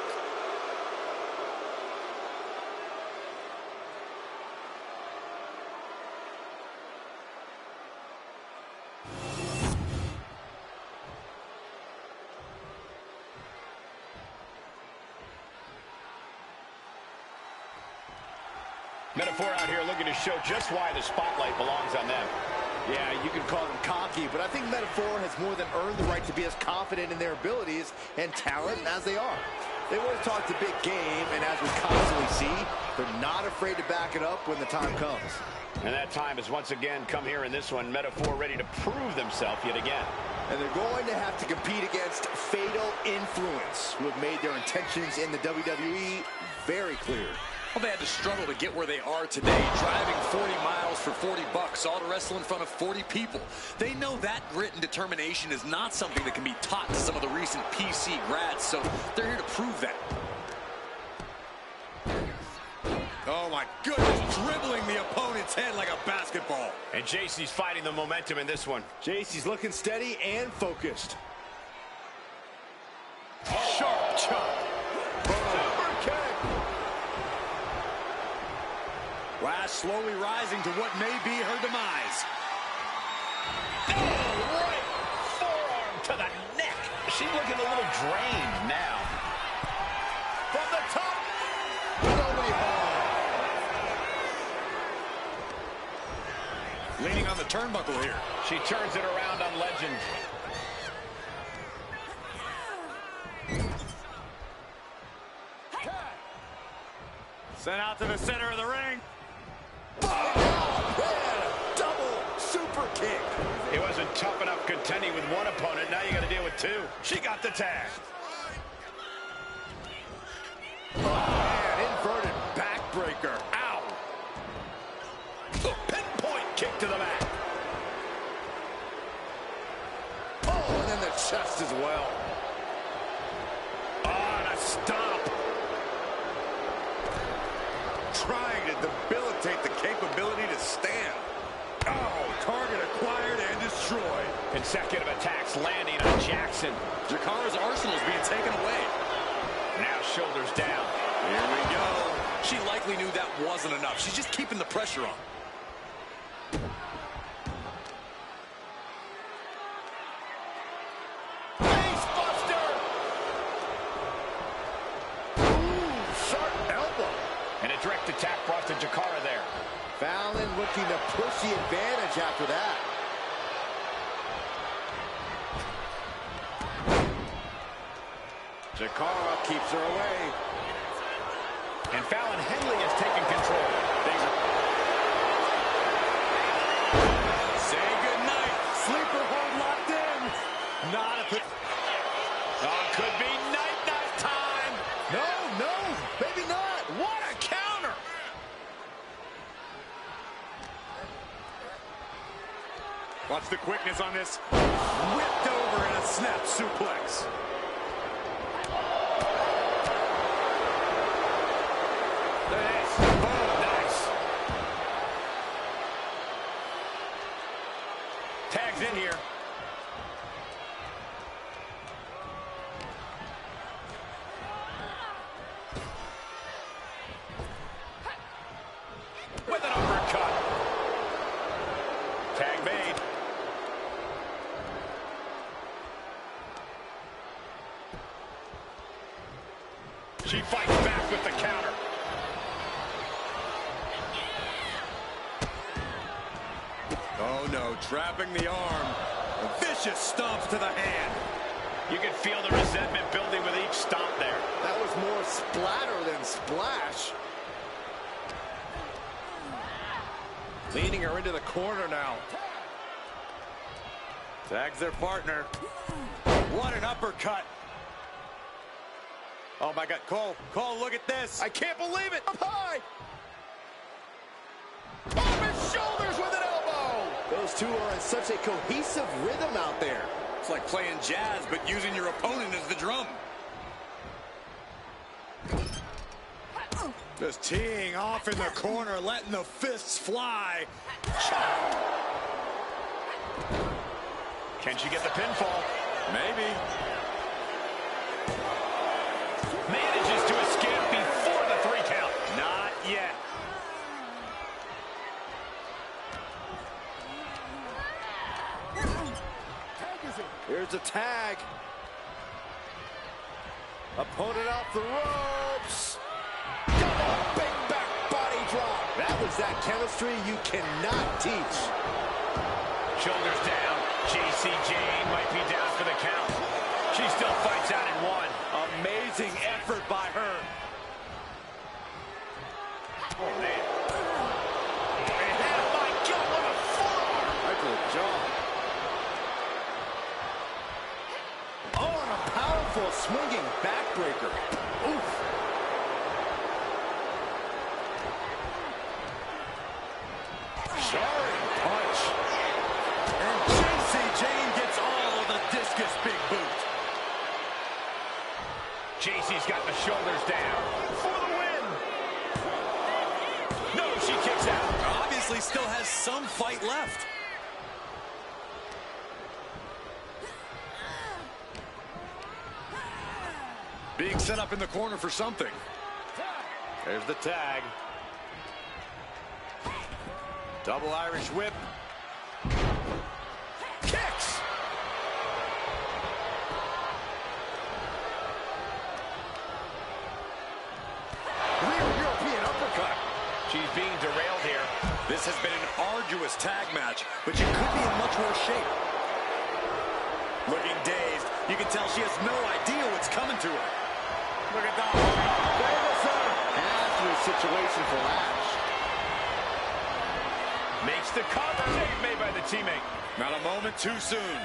Metaphor out here looking to show just why the spotlight belongs on them. Yeah, you can call them cocky, but I think Metaphor has more than earned the right to be as confident in their abilities and talent as they are. They always talk the big game, and as we constantly see, they're not afraid to back it up when the time comes. And that time has once again come here in this one. Metaphor ready to prove themselves yet again. And they're going to have to compete against Fatal Influence, who have made their intentions in the WWE very clear. Well, they had to struggle to get where they are today, driving 40 miles for $40, all to wrestle in front of 40 people. They know that grit and determination is not something that can be taught to some of the recent PC grads, so they're here to prove that. Oh, my goodness, dribbling the opponent's head like a basketball. And JC's fighting the momentum in this one. JC's looking steady and focused. Sharp chop. Super kick. Lash slowly rising to what may be her demise. Oh, right forearm to the neck. She's looking a little drained now. From the top. Nobody home. Leaning on the turnbuckle here. She turns it around on Legend. Sent out to the center of the ring. Double super kick. It wasn't tough enough contending with one opponent. Now you got to deal with two. She got the tag. Oh, man, inverted backbreaker. Ow. Pinpoint kick to the back. Oh, and then the chest as well. Oh, and a stomp. Trying to debilitate the capability to stand. Oh, target acquired and destroyed. Consecutive attacks landing on Jackson. Jakara's arsenal is being taken away. Now shoulders down. Here we go. She likely knew that wasn't enough. She's just keeping the pressure on. Face buster. Ooh, sharp elbow. And a direct attack brought to Jakara there. Fallon looking to push the advantage after that. Jakara keeps her away. And Fallon Henley has taken control. Say goodnight. Sleeper hold locked in. Not a... Oh, could be night-night time. No, maybe not. What a counter. Watch the quickness on this. Whipped over in a snap suplex. Tags in here. With an uppercut. Tag made. She fights back with the counter. Oh no, trapping the arm. Vicious stomps to the hand. You can feel the resentment building with each stomp there. That was more splatter than splash. Leading her into the corner now. Tags their partner. What an uppercut. Oh my God, Cole, look at this. I can't believe it. Up high. Off his shoulders with an elbow. Those two are in such a cohesive rhythm out there. It's like playing jazz, but using your opponent as the drum. Just teeing off in the corner, letting the fists fly. Can she get the pinfall? Maybe. Manages to escape before the 3 count. Not yet. Here's a tag. Opponent off the ropes. Big back body drop. That was that chemistry you cannot teach. Shoulders down. JC Jane might be down for the count. She still fights out in 1. Amazing effort by her. Oh, man. And my God, what a forearm. Right to the jaw. Oh, and a powerful swinging backbreaker. Oof. Jarring punch. And JC Jane gets all of the discus big boot. JC's got the shoulders down for the win. No, she kicks out. Obviously still has some fight left. Being set up in the corner for something. There's the tag. Double Irish whip. Kicks. Real European uppercut. She's being derailed here. This has been an arduous tag match, but she could be in much worse shape. Looking dazed, you can tell she has no idea what's coming to her. Look at that. Hazardous situation for Lash. Makes the cover. Save made by the teammate. Not a moment too soon.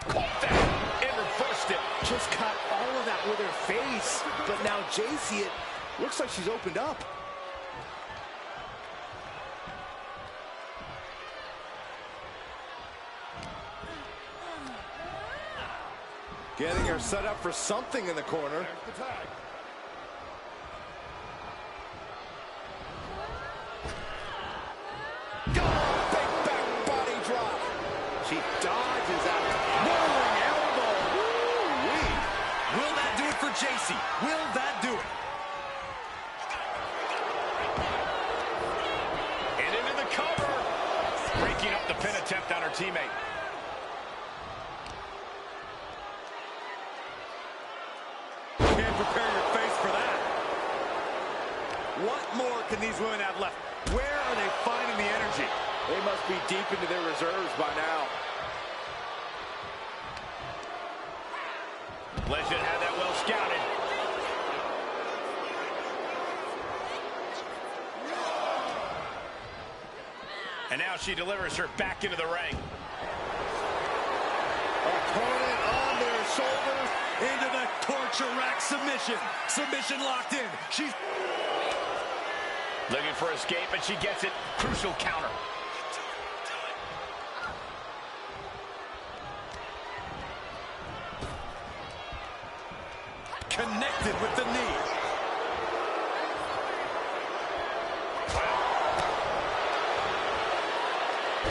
Caught that and reversed it. Just caught all of that with her face. But now JC, it looks like she's opened up. Getting her set up for something in the corner. Big back body drop. She dodges out. Rolling elbow. Woo-wee. Will that do it for JC? Will that do it? And into the cover. Breaking up the pin attempt on her teammate. Can't prepare your face for that. What more can these women have left? Where are they finding the energy? They must be deep into their reserves by now. Legend had that well scouted. And now she delivers her back into the ring. Opponent on their shoulders. Into the torture rack submission. Submission locked in. She's looking for escape, and she gets it. Crucial counter. connected with the knee.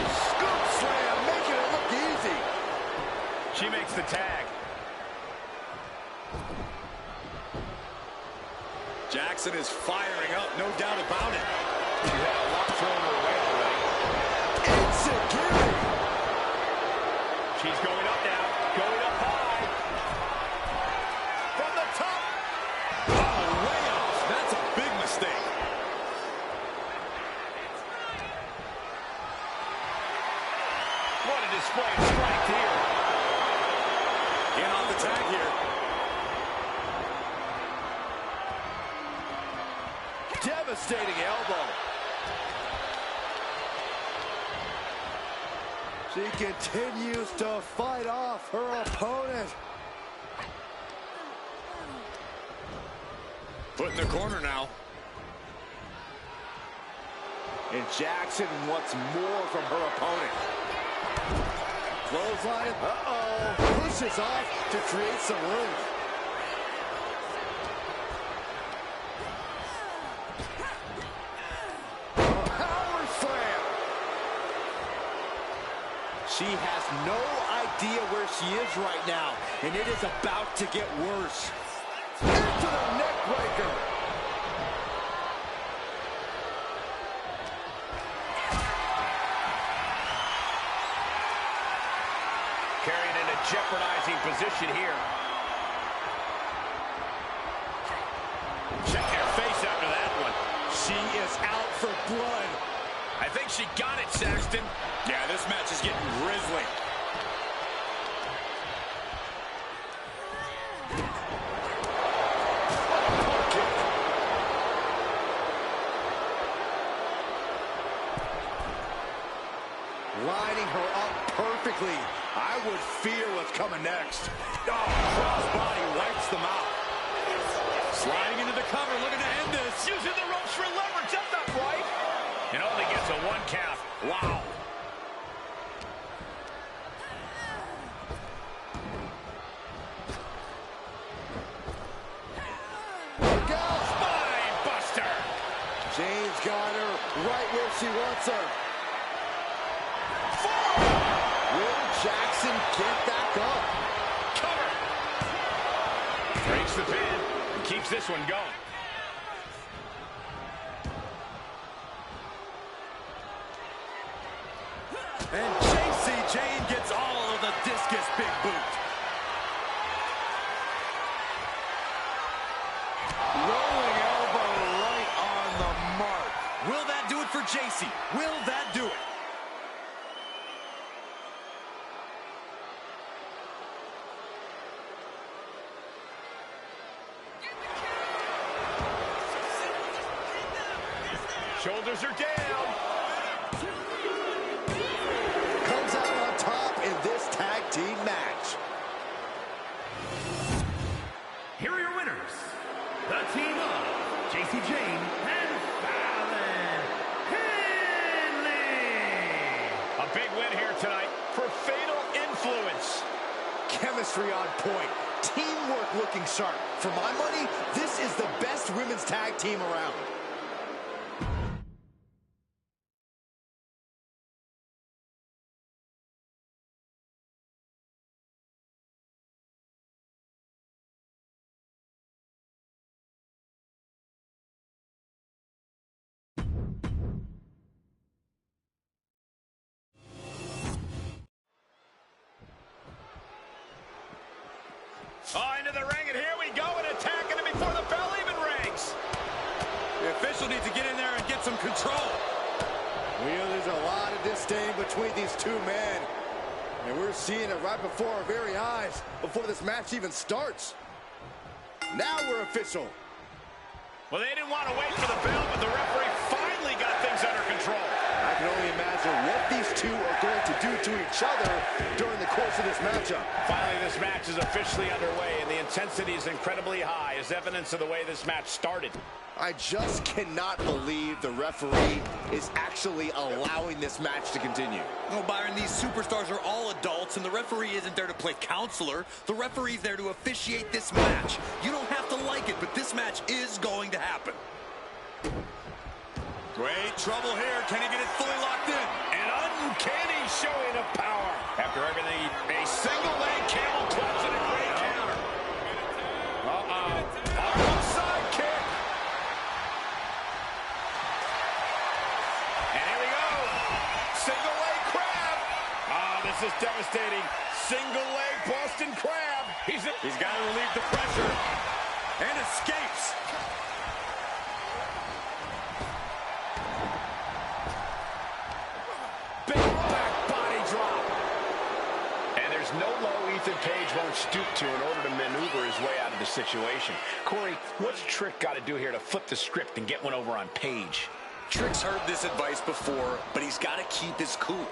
Scoop slam, making it look easy. She makes the tag. Jackson is firing up, no doubt about it. She had a lot thrown her way already. Insecurity. She's going up now, going up high. From the top. Oh, way off. That's a big mistake. What a display of strength here. In on the tag here. Devastating elbow. She continues to fight off her opponent. Put in the corner now. And Jackson wants more from her opponent. Clothesline. Uh-oh. Pushes off to create some room. Power slam. She has no idea where she is right now, and it is about to get worse. Into the neck breaker. Carried in a jeopardizing position here. Check her face after that one. She is out for blood. I think she got it, Saxton. Yeah, this match is getting grisly. Lining her up perfectly. I would fear what's coming next. Oh, crossbody wipes them out. Sliding into the cover, looking to end this. Using the ropes for leverage. That's not right. It only gets a 1 count. Wow. Look out. Spine buster. Jane's got her right where she wants her. Will Jackson get back up? Cover. Breaks the pin and keeps this one going. And J.C. Jane gets all of the discus big boot. Rolling elbow right on the mark. Will that do it for J.C.? Will that do it? Shoulders are down. Comes out on top in this tag team match. Here are your winners, the team of J.C. Jane and Fallon Henley. A big win here tonight for Fatal Influence. Chemistry on point. Teamwork looking sharp. For my money, this is the best women's tag team around. Oh, into the ring, and here we go, and attacking him before the bell even rings. The official needs to get in there and get some control. There's a lot of disdain between these two men. And we're seeing it right before our very eyes, before this match even starts. Now we're official. Well, they didn't want to wait for the bell, but the referee finally got things under control. I can only imagine what these two are going to do to each other during the course of this matchup. Finally, this match is officially underway, and the intensity is incredibly high, as evidence of the way this match started. I just cannot believe the referee is actually allowing this match to continue. Oh, Byron, these superstars are all adults, and the referee isn't there to play counselor. The referee's there to officiate this match. You don't have to like it, but this match is going to happen. Great trouble here. Can he get it fully locked in? An uncanny showing of power. After everything, a single leg camel clutch and a great counter. Outside kick. And here we go. Single leg crab. This is devastating. Single leg Boston crab. He's got to relieve the pressure. And escapes. No low Ethan Page won't stoop to in order to maneuver his way out of the situation. Corey, what's Trick got to do here to flip the script and get one over on Page? Trick's heard this advice before, but he's got to keep his cool.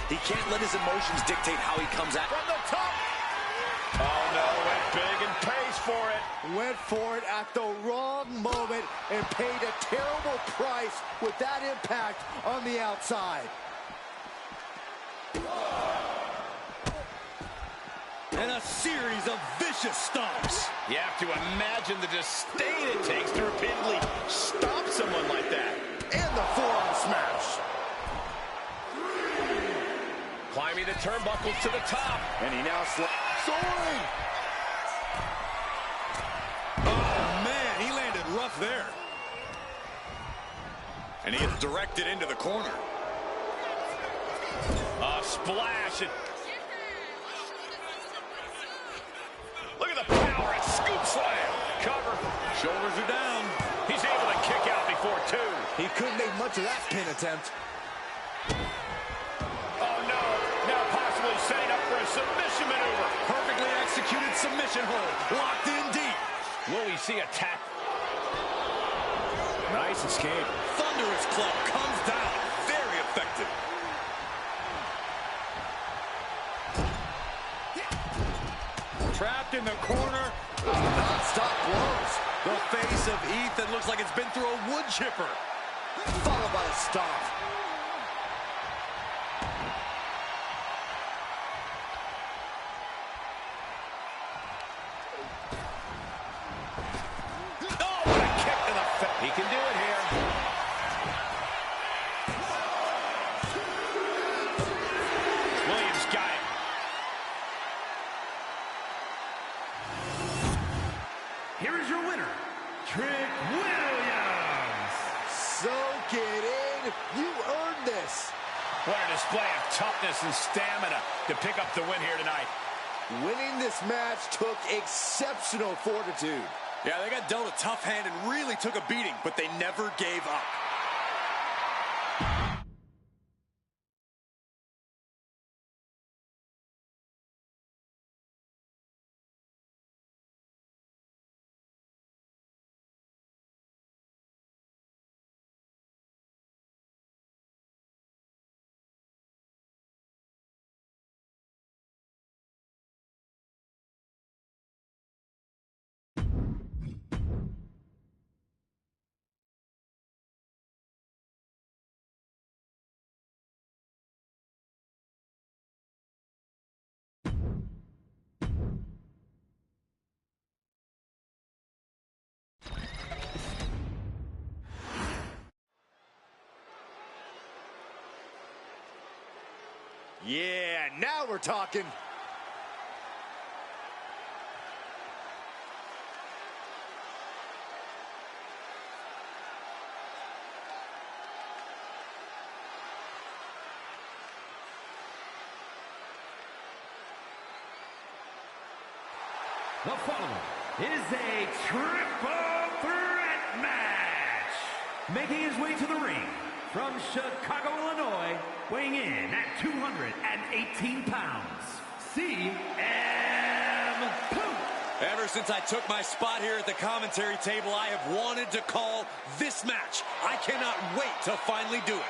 He can't let his emotions dictate how he comes out. From the top! Oh, no, went big and pays for it. Went for it at the wrong moment and paid a terrible price with that impact on the outside. And a series of vicious stomps. You have to imagine the disdain it takes to repeatedly stomp someone like that. And the forearm smash. Climbing the turnbuckles to the top. And he now soaring. Oh, man, he landed rough there. And he gets directed into the corner. A splash. Look at the power and scoop slam. Cover. Shoulders are down. He's able to kick out before two. He couldn't make much of that pin attempt. Oh, no. Now possibly setting up for a submission maneuver. Perfectly executed submission hold. Locked in deep. Will we see a tap? Nice escape. Thunderous club comes down. Very effective. Trapped in the corner. Non-stop blows. The face of Ethan looks like it's been through a wood chipper. Followed by a stomp. Oh, what a kick to the face. He can do it here. Williams got it. Here is your winner, Trick Williams. Soak it in. You earned this. What a display of toughness and stamina to pick up the win here tonight. Winning this match took exceptional fortitude. Yeah, they got dealt a tough hand and really took a beating, but they never gave up. Yeah, now we're talking. The following is a triple threat match. Making his way to the ring from Chicago, Illinois, weighing in at 218 pounds, CM Punk. Ever since I took my spot here at the commentary table, I have wanted to call this match. I cannot wait to finally do it.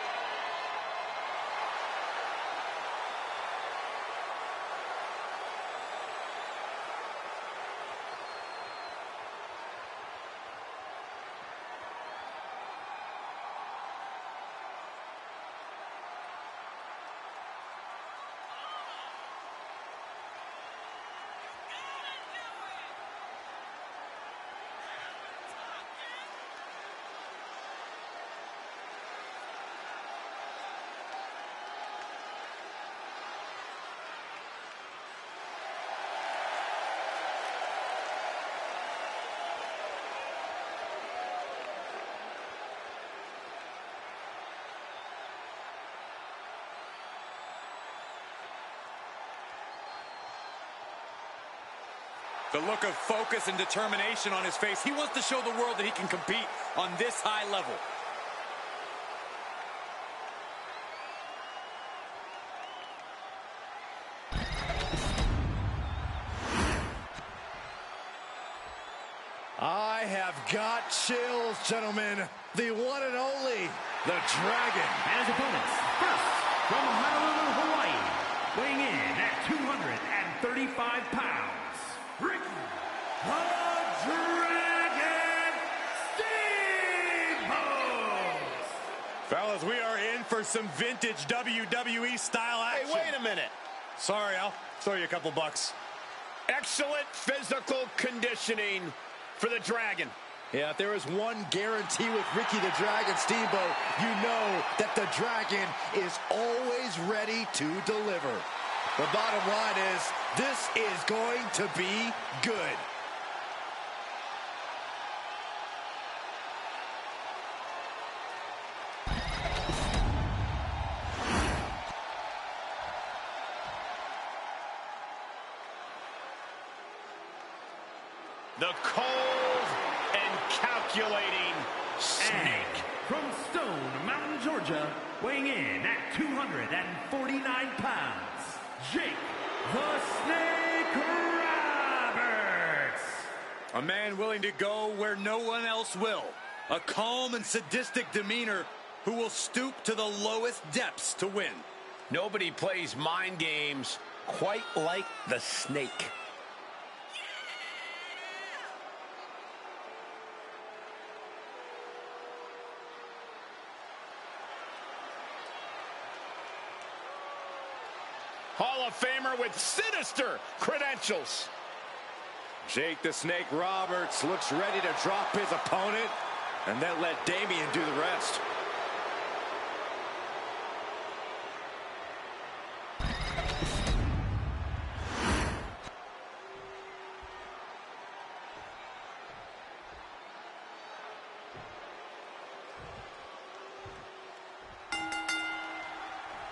The look of focus and determination on his face. He wants to show the world that he can compete on this high level. I have got chills, gentlemen. The one and only, the Dragon. And his opponents, first, from Honolulu, Hawaii, weighing in at 235 pounds, Ricky the Dragon Steamboat! Fellas, we are in for some vintage WWE style action. Hey, wait a minute. Sorry, I'll throw you a couple bucks. Excellent physical conditioning for the Dragon. Yeah, if there is one guarantee with Ricky the Dragon Steamboat, you know that the Dragon is always ready to deliver. The bottom line is, this is going to be good. The cold and calculating Snake. From Stone Mountain, Georgia, weighing in at 249 pounds, Jake the Snake Roberts. A man willing to go where no one else will. A calm and sadistic demeanor who will stoop to the lowest depths to win. Nobody plays mind games quite like the Snake. Hall of Famer with sinister credentials. Jake the Snake Roberts looks ready to drop his opponent and then let Damian do the rest.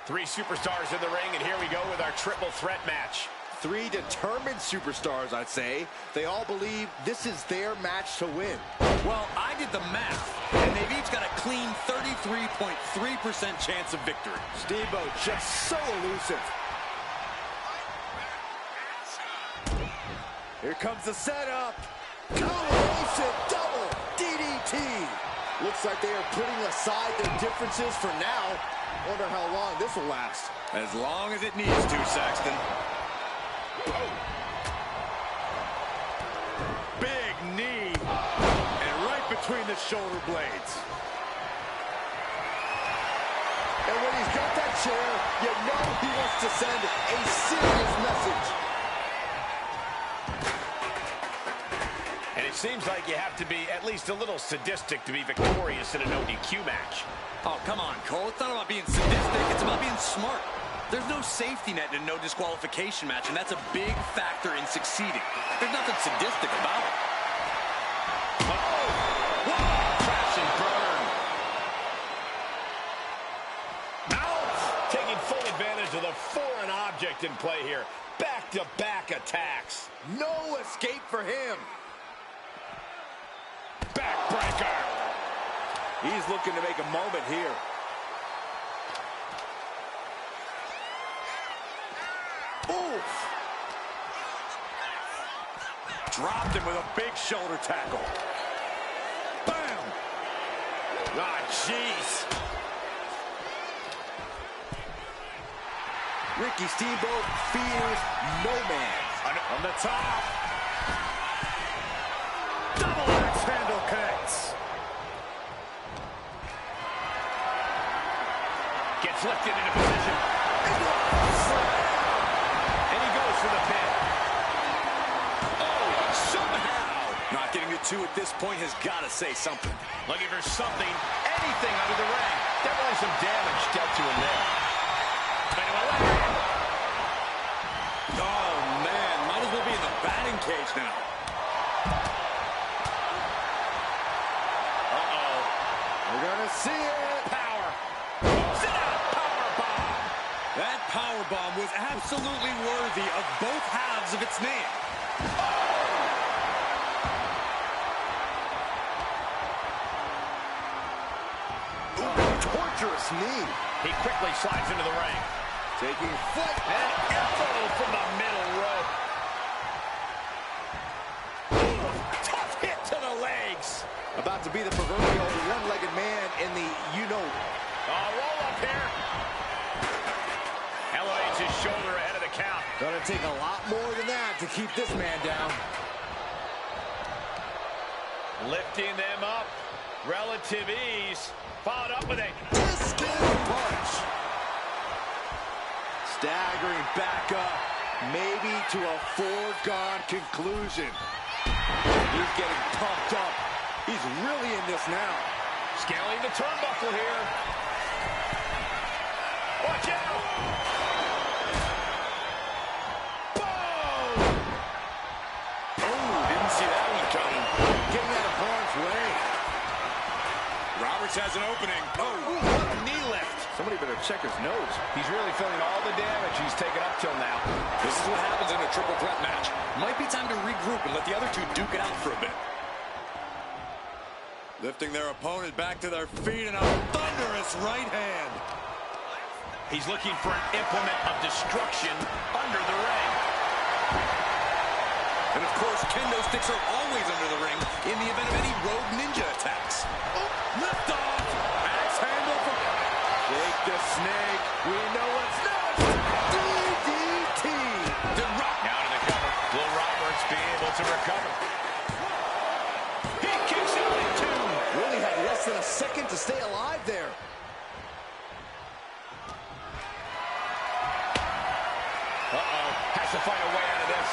Three superstars in the ring, and here we go with our triple threat match. Three determined superstars, I'd say. They all believe this is their match to win. Well, I did the math, and they've each got a clean 33.3% chance of victory. Steamboat just so elusive. Here comes the setup. Combination double DDT. Looks like they are putting aside their differences for now. Wonder how long this will last. As long as it needs to, Saxton. Big knee. And right between the shoulder blades. And when he's got that chair, you know he wants to send a serious message. And it seems like you have to be at least a little sadistic to be victorious in a no DQ match. Oh, come on, Cole. It's not about being sadistic. It's about being smart. There's no safety net in a no disqualification match, and that's a big factor in succeeding. There's nothing sadistic about it. Whoa! Crash and burn. Now, taking full advantage of the foreign object in play here. Back-to-back attacks. No escape for him. Backbreaker. He's looking to make a moment here. Dropped him with a big shoulder tackle. Bam! Ah, jeez. Ricky Steamboat fears no man. On the top. Double axe handle connects. Gets lifted into position. And he goes for the pin. Oh, somehow. Not getting to 2 at this point has got to say something. Looking for something, anything under the ring. Definitely some damage dealt to him there. Oh, man. Might as well be in the batting cage now. Uh-oh. We're going to see it. Power. Sit out. Power bomb. That power bomb was absolutely worthy of both halves of its name. Torturous knee. He quickly slides into the ring. Taking flight. An elbow from the middle rope. Tough hit to the legs. About to be the proverbial one-legged man in the you-know. Roll up here. Elevates his shoulder ahead of the count. Gonna take a lot more than that to keep this man down. Lifting them up. Relative ease. Followed up with a Discus punch. Staggering back up, maybe to a foregone conclusion. He's getting pumped up. He's really in this now. scaling the turnbuckle here. Watch out! Boom! Oh, didn't see that one coming. Getting out of harm's way. Roberts has an opening. Oh, What a knee lift. Somebody better check his nose. He's really feeling all the damage he's taken up till now. this is what happens in a triple threat match. Might be time to regroup and let the other two duke it out for a bit. Lifting their opponent back to their feet in a thunderous right hand. He's looking for an implement of destruction under the ring. And of course, kendo sticks are always under the ring in the event of any rogue ninja attacks. Oh, lift off! Axe handle from... Shake the snake. We know what's next. DDT. Now to the cover. Will Roberts be able to recover? He kicks out at two. Really had less than a second to stay alive there. Uh-oh. Has to find a way out of this.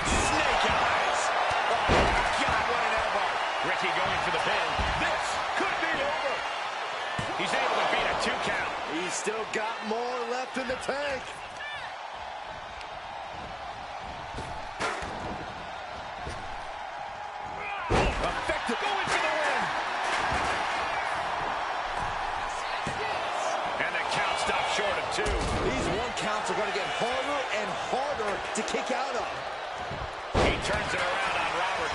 Snake eyes. Oh, God, what an elbow. Ricky going for the pin. This could be over. He's able to beat a 2 count. He's still got more left in the tank. Effective. Going for the win. And the count stopped short of 2. These 1 counts are going to get harder and harder to kick out of. He turns it around on Robert.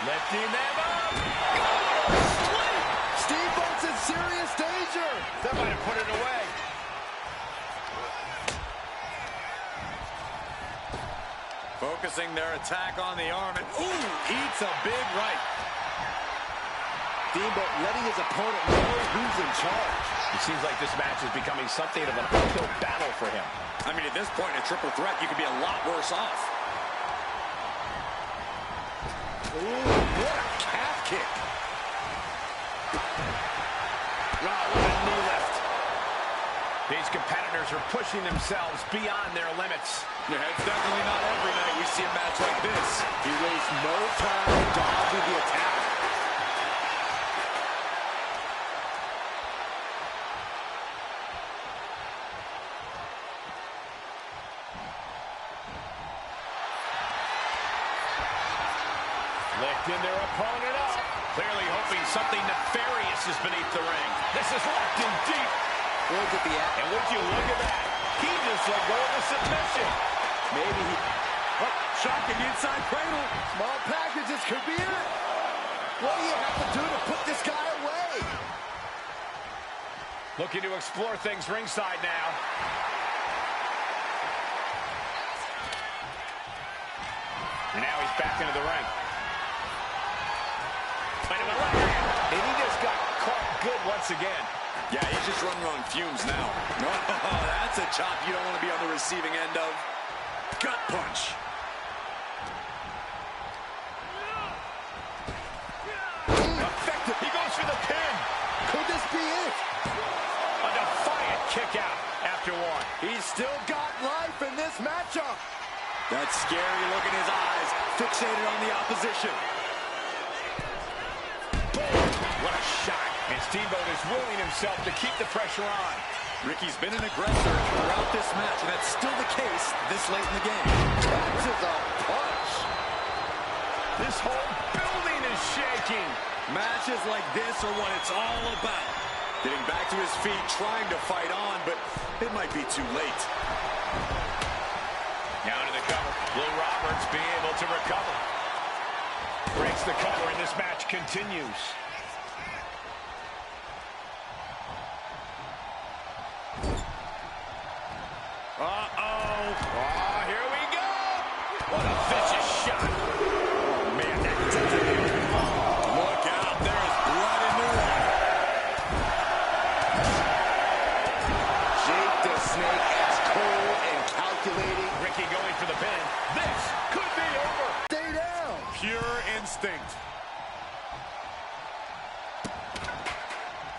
Lifting them up. Split. Steamboat's in serious danger. That might have put it away. Focusing their attack on the arm and, ooh, eats a big right. Steamboat letting his opponent know who's in charge. It seems like this match is becoming something of an uphill battle for him. I mean, at this point in a triple threat, you could be a lot worse off. Ooh, what a calf kick. Wow, what a knee lift. These competitors are pushing themselves beyond their limits. Yeah, it's definitely not every night we see a match like this. He wastes no time dodging the attack. Lifting their opponent up. Clearly hoping something nefarious is beneath the ring. This is locked in deep. Look at the act. And would you look at that? He just let go of the submission. Maybe he... Oh, shocking inside cradle. Small packages could be it. What do you have to do to put this guy away? Looking to explore things ringside now. And now he's back into the ring. And he just got caught good once again. Yeah, he's just running on fumes now. No, that's a chop you don't want to be on the receiving end of. Gut punch. Effective. He goes for the pin. Could this be it? A defiant kick out after one. He's still got life in this matchup. That scary look in his eyes, fixated on the opposition. Boom! What a shot. And Steamboat is willing himself to keep the pressure on. Ricky's been an aggressor throughout this match, and that's still the case this late in the game. Catches a punch. This whole building is shaking. Matches like this are what it's all about. Getting back to his feet, trying to fight on, but it might be too late. Down to the cover. Will Roberts be able to recover? Breaks the cover, and this match continues. Uh-oh. Oh, here we go. What a vicious shot. Oh, man, that detonated. Look out, there is blood in the water. Jake the Snake as cold and calculating. Ricky going for the pin. This could be over. Stay down. Pure instinct.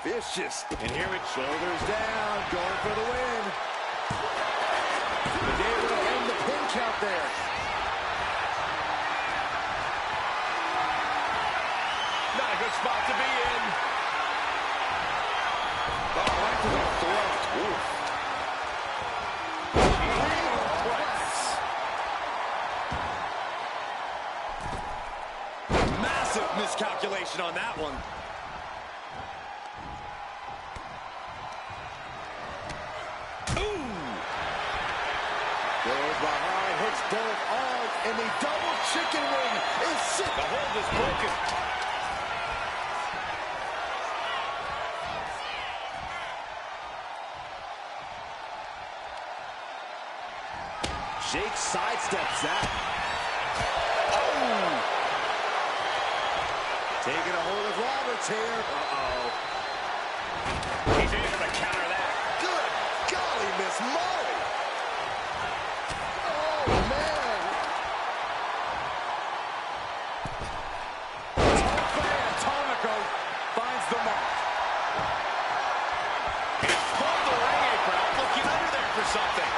Vicious. And here it Shoulders down, going for the win. Was able to end the pin count there. not a good spot to be in. Oh, right to the throat. Oof. Massive miscalculation on that one. Goes behind, hits both arms, and the double chicken wing is sick. The hold is broken. Jake sidesteps that. Oh! Taking a hold of Roberts here. Uh-oh. He's able to counter that. Good golly, Miss Molly. Oh, man. Atomico finds the mark. He's pulled the ring apron out, looking under there for something.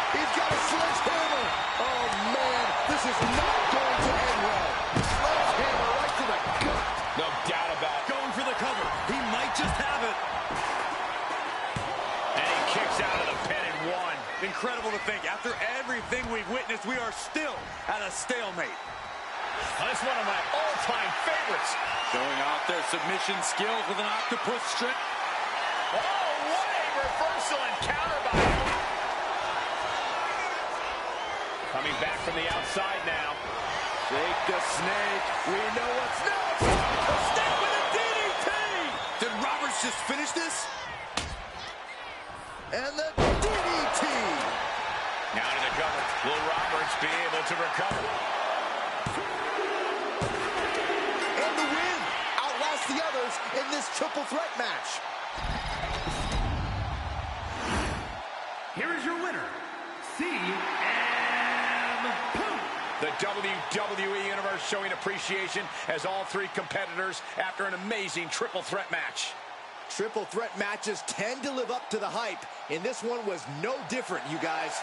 He's got a sledgehammer. Oh, man, this is not going to end well. Sledgehammer right to the gut. No doubt about it. Going for the cover. He might just have it. And he kicks out of the pin and one. Incredible to think. After everything we've witnessed, we are still at a stalemate. That's one of my all-time favorites. Showing off their submission skills with an octopus strip. Oh, what a reversal and counter by him. Coming back from the outside now. Jake the Snake. We know what's next. A snake with a DDT! Did Roberts just finish this? And the DDT. Now to the cover. Will Roberts be able to recover? And the win. Outlast the others in this triple threat match. Here is your winner, CM Punk. The WWE Universe showing appreciation as all three competitors after an amazing triple threat match. Triple threat matches tend to live up to the hype, and this one was no different, you guys.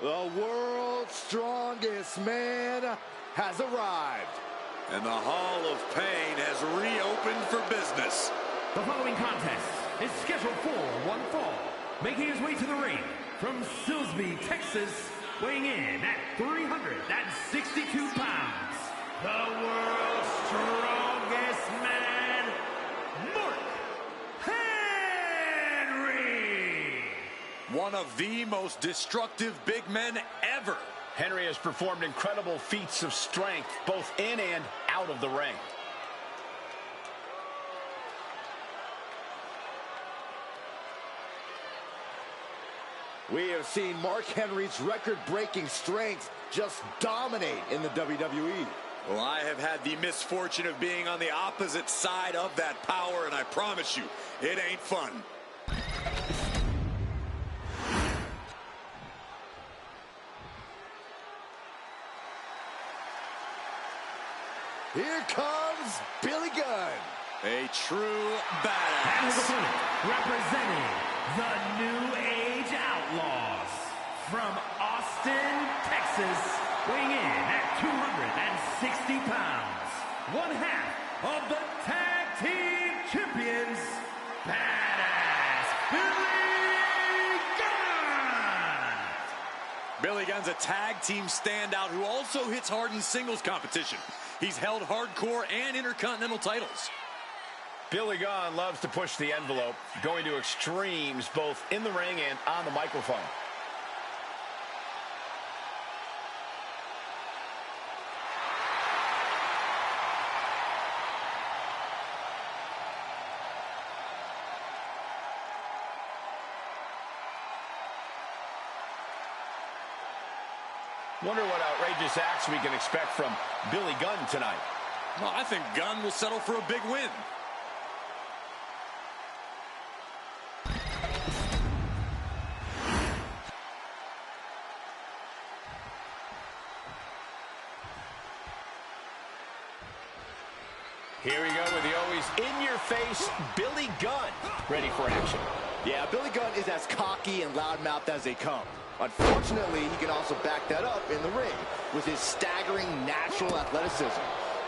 The world's strongest man has arrived. And the Hall of Pain has reopened for business. The following contest is scheduled for one fall. Making his way to the ring from Silsbee, Texas, weighing in at 362 pounds, the world's strongest man, Mark Henry. One of the most destructive big men ever. Henry has performed incredible feats of strength, both in and out of the ring. We have seen Mark Henry's record-breaking strength just dominate in the WWE. Well, I have had the misfortune of being on the opposite side of that power, and I promise you, it ain't fun. Here comes Billy Gunn. A true And his badass. opponent, representing the New Age Outlaws, from Austin, Texas, weighing in at 260 pounds, one half of the Tag Team Champions, Badass Billy Gunn! Billy Gunn's a tag team standout who also hits hard in singles competition. He's held hardcore and intercontinental titles. Billy Gunn loves to push the envelope, going to extremes both in the ring and on the microphone. Wonder what outrageous acts we can expect from Billy Gunn tonight. Well, I think Gunn will settle for a big win. Here we go with the always in-your-face Billy Gunn, ready for action. Yeah, Billy Gunn is as cocky and loudmouthed as they come. Unfortunately, he can also back that up in the ring with his staggering natural athleticism.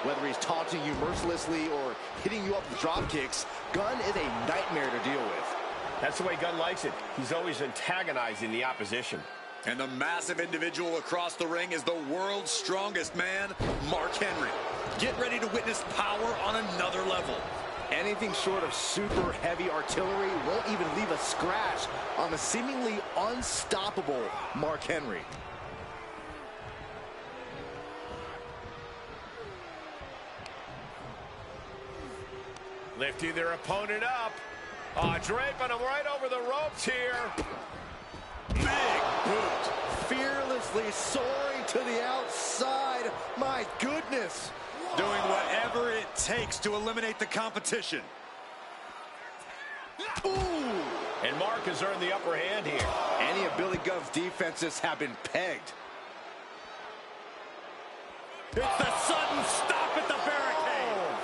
Whether he's taunting you mercilessly or hitting you up with drop kicks, Gunn is a nightmare to deal with. That's the way Gunn likes it. He's always antagonizing the opposition. And the massive individual across the ring is the world's strongest man, Mark Henry. Get ready to witness power on another level. Anything short of super heavy artillery won't even leave a scratch on the seemingly unstoppable Mark Henry. Lifting their opponent up. Draping him right over the ropes here. Big boot. Fearlessly soaring to the outside. My goodness. Doing whatever it takes to eliminate the competition. Ooh. And Mark has earned the upper hand here. Any of Billy Gunn's defenses have been pegged. It's the sudden stop at the barricade.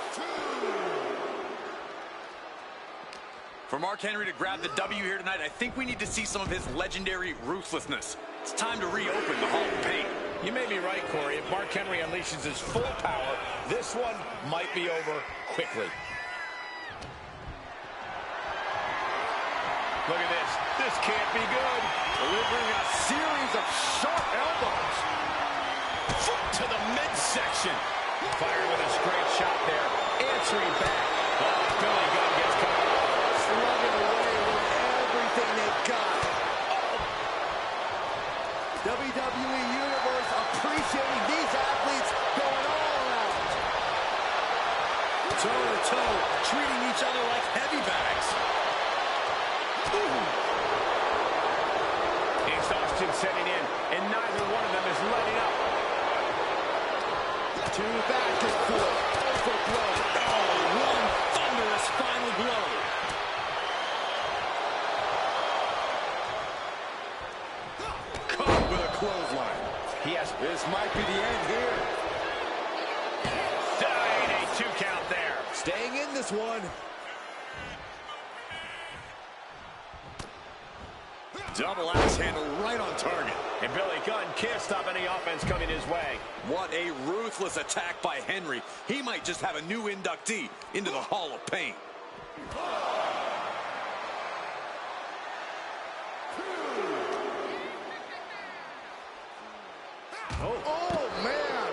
For Mark Henry to grab the W here tonight, I think we need to see some of his legendary ruthlessness. It's time to reopen the Hall of Pain. You may be right, Corey. If Mark Henry unleashes his full power, this one might be over quickly. Look at this. This can't be good. Delivering a series of sharp elbows. Foot to the midsection. Firing with a straight shot there. Answering back. Oh, Billy Gunn gets caught. Slugging away with everything they've got. WWE Universe appreciating these athletes going all out. Toe-to-toe, treating each other like heavy bags. Exhaustion setting in, and neither one of them is letting up. Two back and forth. Overblow. Oh, one thunderous final blow. Caught with a clothesline. Yes, This might be the end here. dying a 2 count there. Staying in this one. Double axe handle right on target. And Billy Gunn can't stop any offense coming his way. What a ruthless attack by Henry. He might just have a new inductee into the Hall of Pain. Oh, man.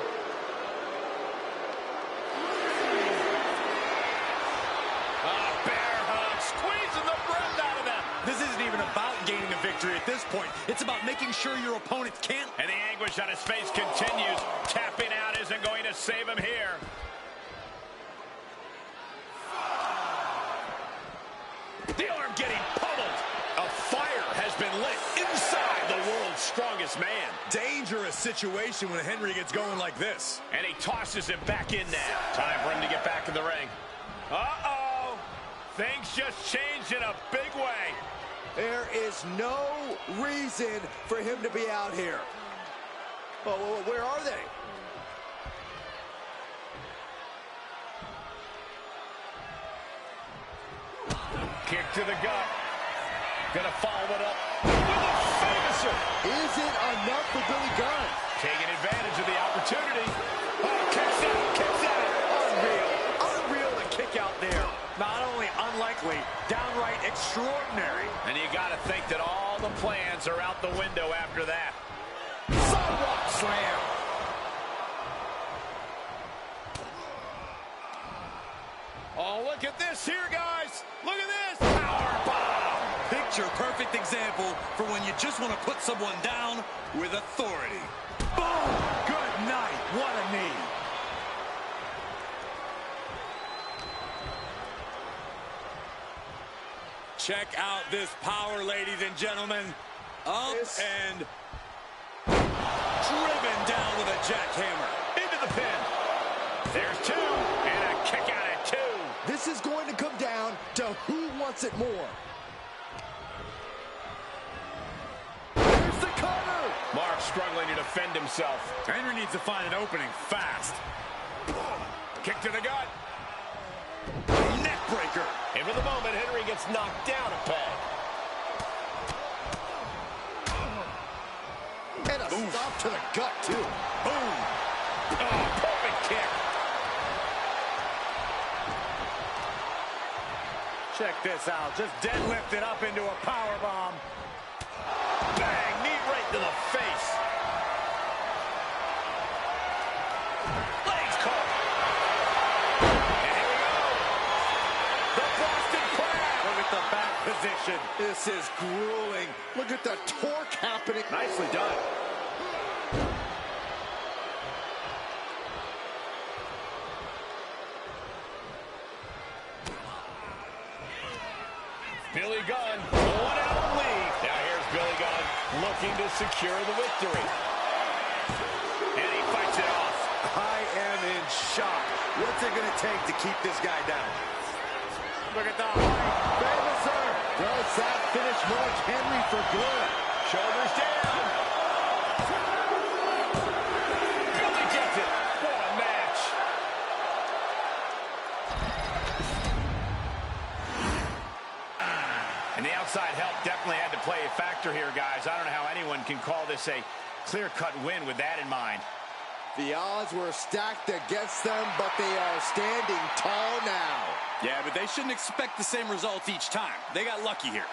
Bear hug, squeezing the breath out of them. This isn't even about gaining a victory at this point. It's about making sure your opponent can't. And the anguish on his face continues. Tapping out isn't going to save him here. The arm getting pummeled. A fire has been lit inside the world's strongest man. Dangerous situation when Henry gets going like this. And he tosses him back in now. Time for him to get back in the ring. Uh-oh. Things just changed in a big way. There is no reason for him to be out here. Oh, where are they? Kick to the gut. Gonna follow it up with a finisher. Is it enough for Billy Gunn? Taking advantage of the opportunity. Oh, kicks out. Unreal. Unreal to kick out there. Not only unlikely, downright extraordinary. And you got to think that all the plans are out the window after that. Sidewalk slam. Oh, look at this here, guys. Look at this. Power bomb. Picture perfect example for when you just want to put someone down with authority. Boom! Good night. What a knee. Check out this power, ladies and gentlemen. Up and driven down with a jackhammer. Into the pin. There's two. And a kick out at two. This is going to come down to who wants it more. Here's the cutter. Mark struggling to defend himself. Henry needs to find an opening fast. Kick to the gut. Neck breaker. And for the moment, Henry gets knocked down a peg. And a stop to the gut, too. Boom. Oh, perfect kick. Check this out. Just deadlifted up into a power bomb. Bang, knee right to the face. Legs caught. And here we go. The Boston Crab. Look at the back position. This is grueling. Look at the torque happening. Nicely done. Billy Gunn, one out lead. Now here's Billy Gunn looking to secure the victory. And he fights it off. I am in shock. What's it going to take to keep this guy down? Look at the height. Famouser. Does that finish Mark Henry for good? Shoulders down. Billy gets it. What a match. And the outside help definitely had to play a factor here, guys. I don't know how anyone can call this a clear-cut win with that in mind. The odds were stacked against them, but they are standing tall now. Yeah, but they shouldn't expect the same results each time. They got lucky here.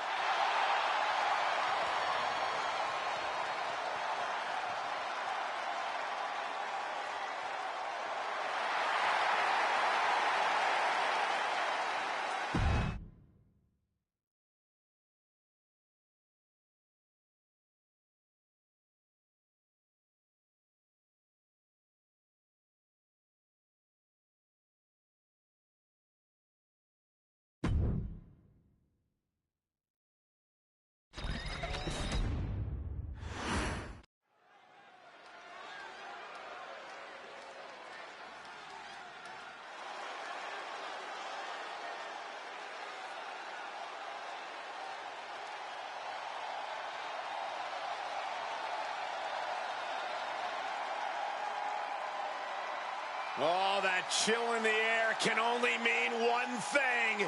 Oh, that chill in the air can only mean one thing.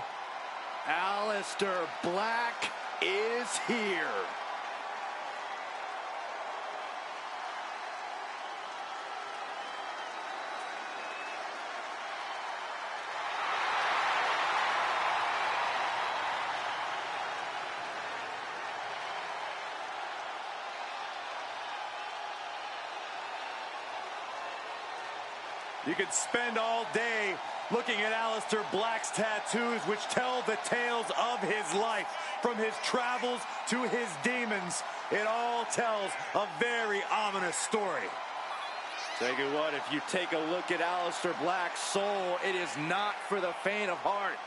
Aleister Black is here. You could spend all day looking at Aleister Black's tattoos, which tell the tales of his life. From his travels to his demons, it all tells a very ominous story. Tell you what, if you take a look at Aleister Black's soul, it is not for the faint of heart.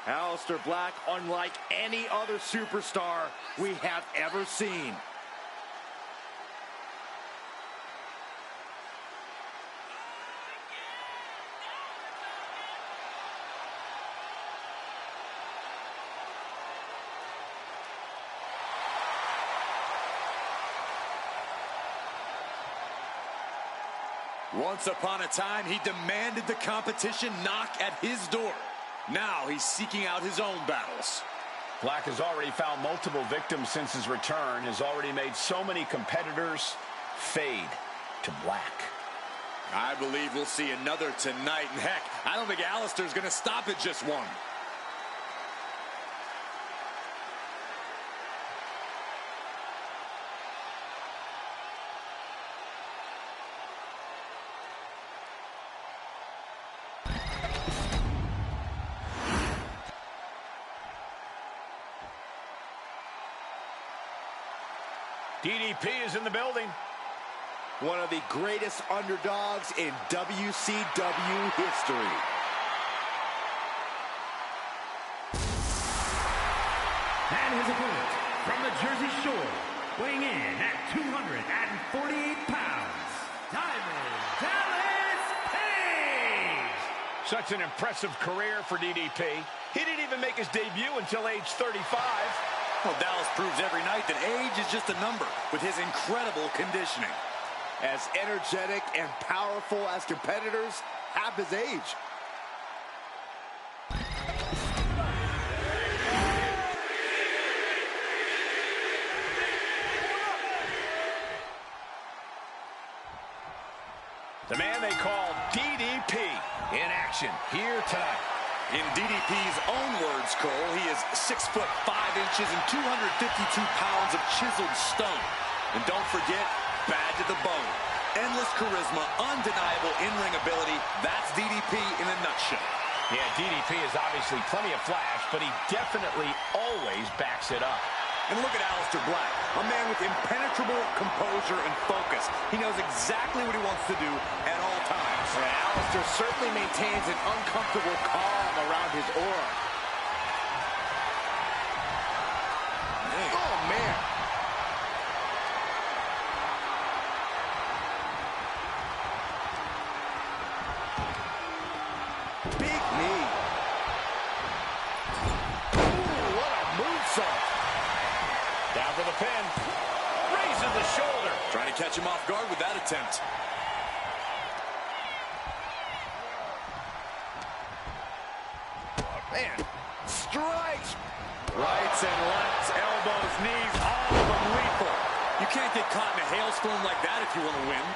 Aleister Black, unlike any other superstar we have ever seen. Once upon a time, he demanded the competition knock at his door. Now he's seeking out his own battles. Black has already found multiple victims since his return, has already made so many competitors fade to black. I believe we'll see another tonight, and heck, I don't think Aleister's going to stop at just one. DDP is in the building. One of the greatest underdogs in WCW history. And his opponent, from the Jersey Shore, weighing in at 248 pounds, Diamond Dallas Page! Such an impressive career for DDP. He didn't even make his debut until age 35. Well, Dallas proves every night that age is just a number with his incredible conditioning. As energetic and powerful as competitors have his age. The man they call DDP in action here tonight. In DDP's own words, Cole, he is 6'5" and 252 pounds of chiseled stone. And don't forget, bad to the bone. Endless charisma, undeniable in-ring ability. That's DDP in a nutshell. Yeah, DDP is obviously plenty of flash, but he definitely always backs it up. And look at Aleister Black, a man with impenetrable composure and focus. He knows exactly what he wants to do at all times. Yeah, Aleister certainly maintains an uncomfortable calm around his aura. Oh, man. Big knee. Ooh, what a moonsault. Down for the pin. Raises the shoulder. Trying to catch him off guard with that attempt. Man, strikes. Rights and lefts, elbows, knees, all of them lethal. You can't get caught in a hailstorm like that if you want to win.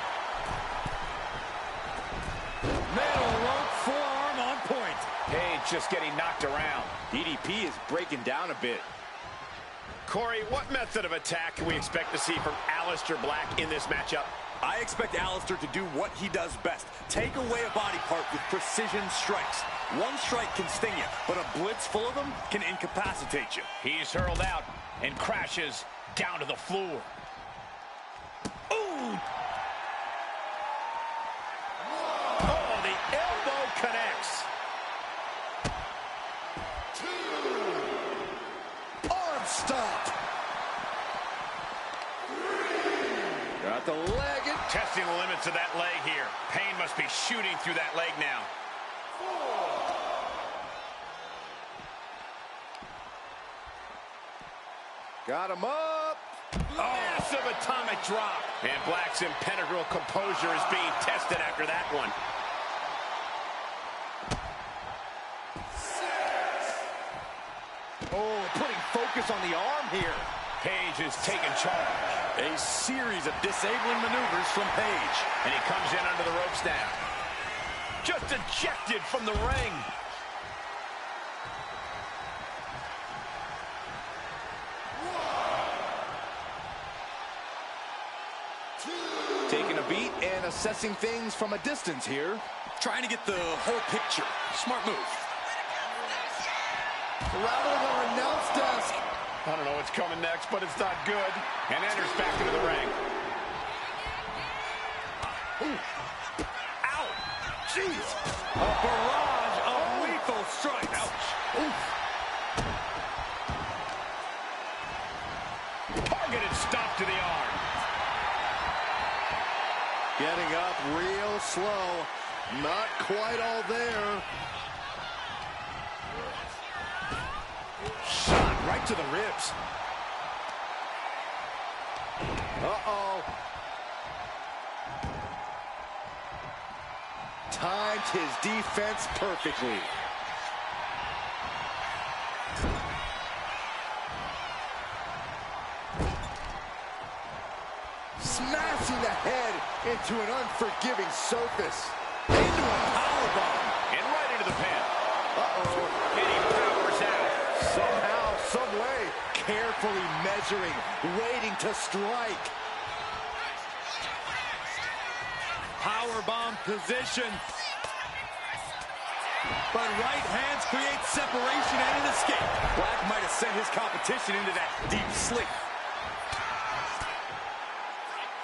Middle rope forearm on point. Page just getting knocked around. DDP is breaking down a bit. Corey, what method of attack can we expect to see from Aleister Black in this matchup? I expect Aleister to do what he does best. Take away a body part with precision strikes. One strike can sting you, but a blitz full of them can incapacitate you. He's hurled out and crashes down to the floor. Ooh! Oh, the elbow connects. Arm stop. Got the leg. Testing the limits of that leg here. Pain must be shooting through that leg now. Got him up. Massive atomic drop. And Black's impenetrable composure is being tested after that one. Oh, putting focus on the arm here. Page is taking charge. A series of disabling maneuvers from Page. And he comes in under the ropes now. Just ejected from the ring. One, two. Taking a beat and assessing things from a distance here. Trying to get the whole picture. Smart move. Rattling our announce desk. I don't know what's coming next, but it's not good. And enters back into the ring. Ooh. Ow! Jeez! A barrage of lethal strikes. Ouch. Oof. Targeted stop to the arm. Getting up real slow. Not quite all there. Shot right to the ribs. Uh-oh. Timed his defense perfectly. Smashing the head into an unforgiving surface. Into a powerbomb. And right into the pin. Uh-oh. And he powers out. Somehow, some way, carefully measuring, waiting to strike. Powerbomb position. But right hands create separation and an escape. Black might have sent his competition into that deep sleep.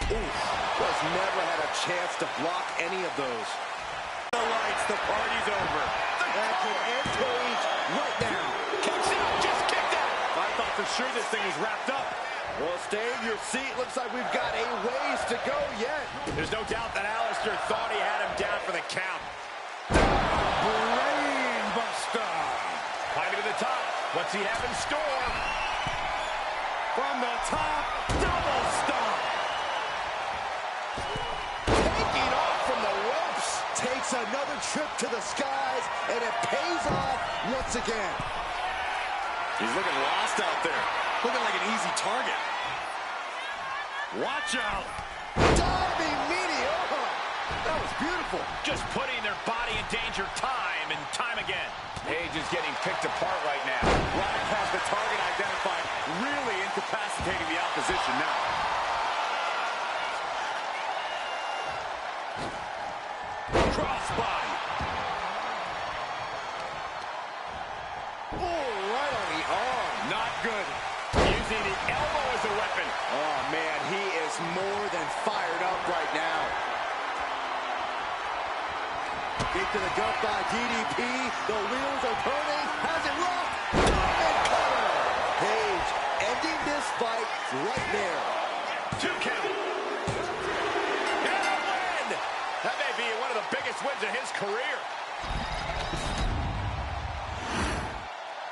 Was never had a chance to block any of those. The lights, the party's over. That could end Cage right now. Kicks out, just kicked out. I thought for sure this thing was wrapped up. Well, stay in your seat. Looks like we've got a ways to go yet. There's no doubt that Alistair thought he had him down for the count. Brain buster. Climbing to the top. What's he have in store? From the top, double stomp. Taking off from the ropes. Takes another trip to the skies, and it pays off once again. He's looking lost out there. Looking like an easy target. Watch out. Diving meteor. That was beautiful. Just putting their body in danger time and time again. Page is getting picked apart right now. Black has the target identified, really incapacitating the opposition now. Crossbody. Oh, right on the arm. Not good. Using the elbow as a weapon. Oh, man, he is more than fired up right now. Deep to the gut by DDP. The wheels are turning. Has it locked? And cover. Page ending this fight right there. 2 count. And a win. That may be one of the biggest wins of his career.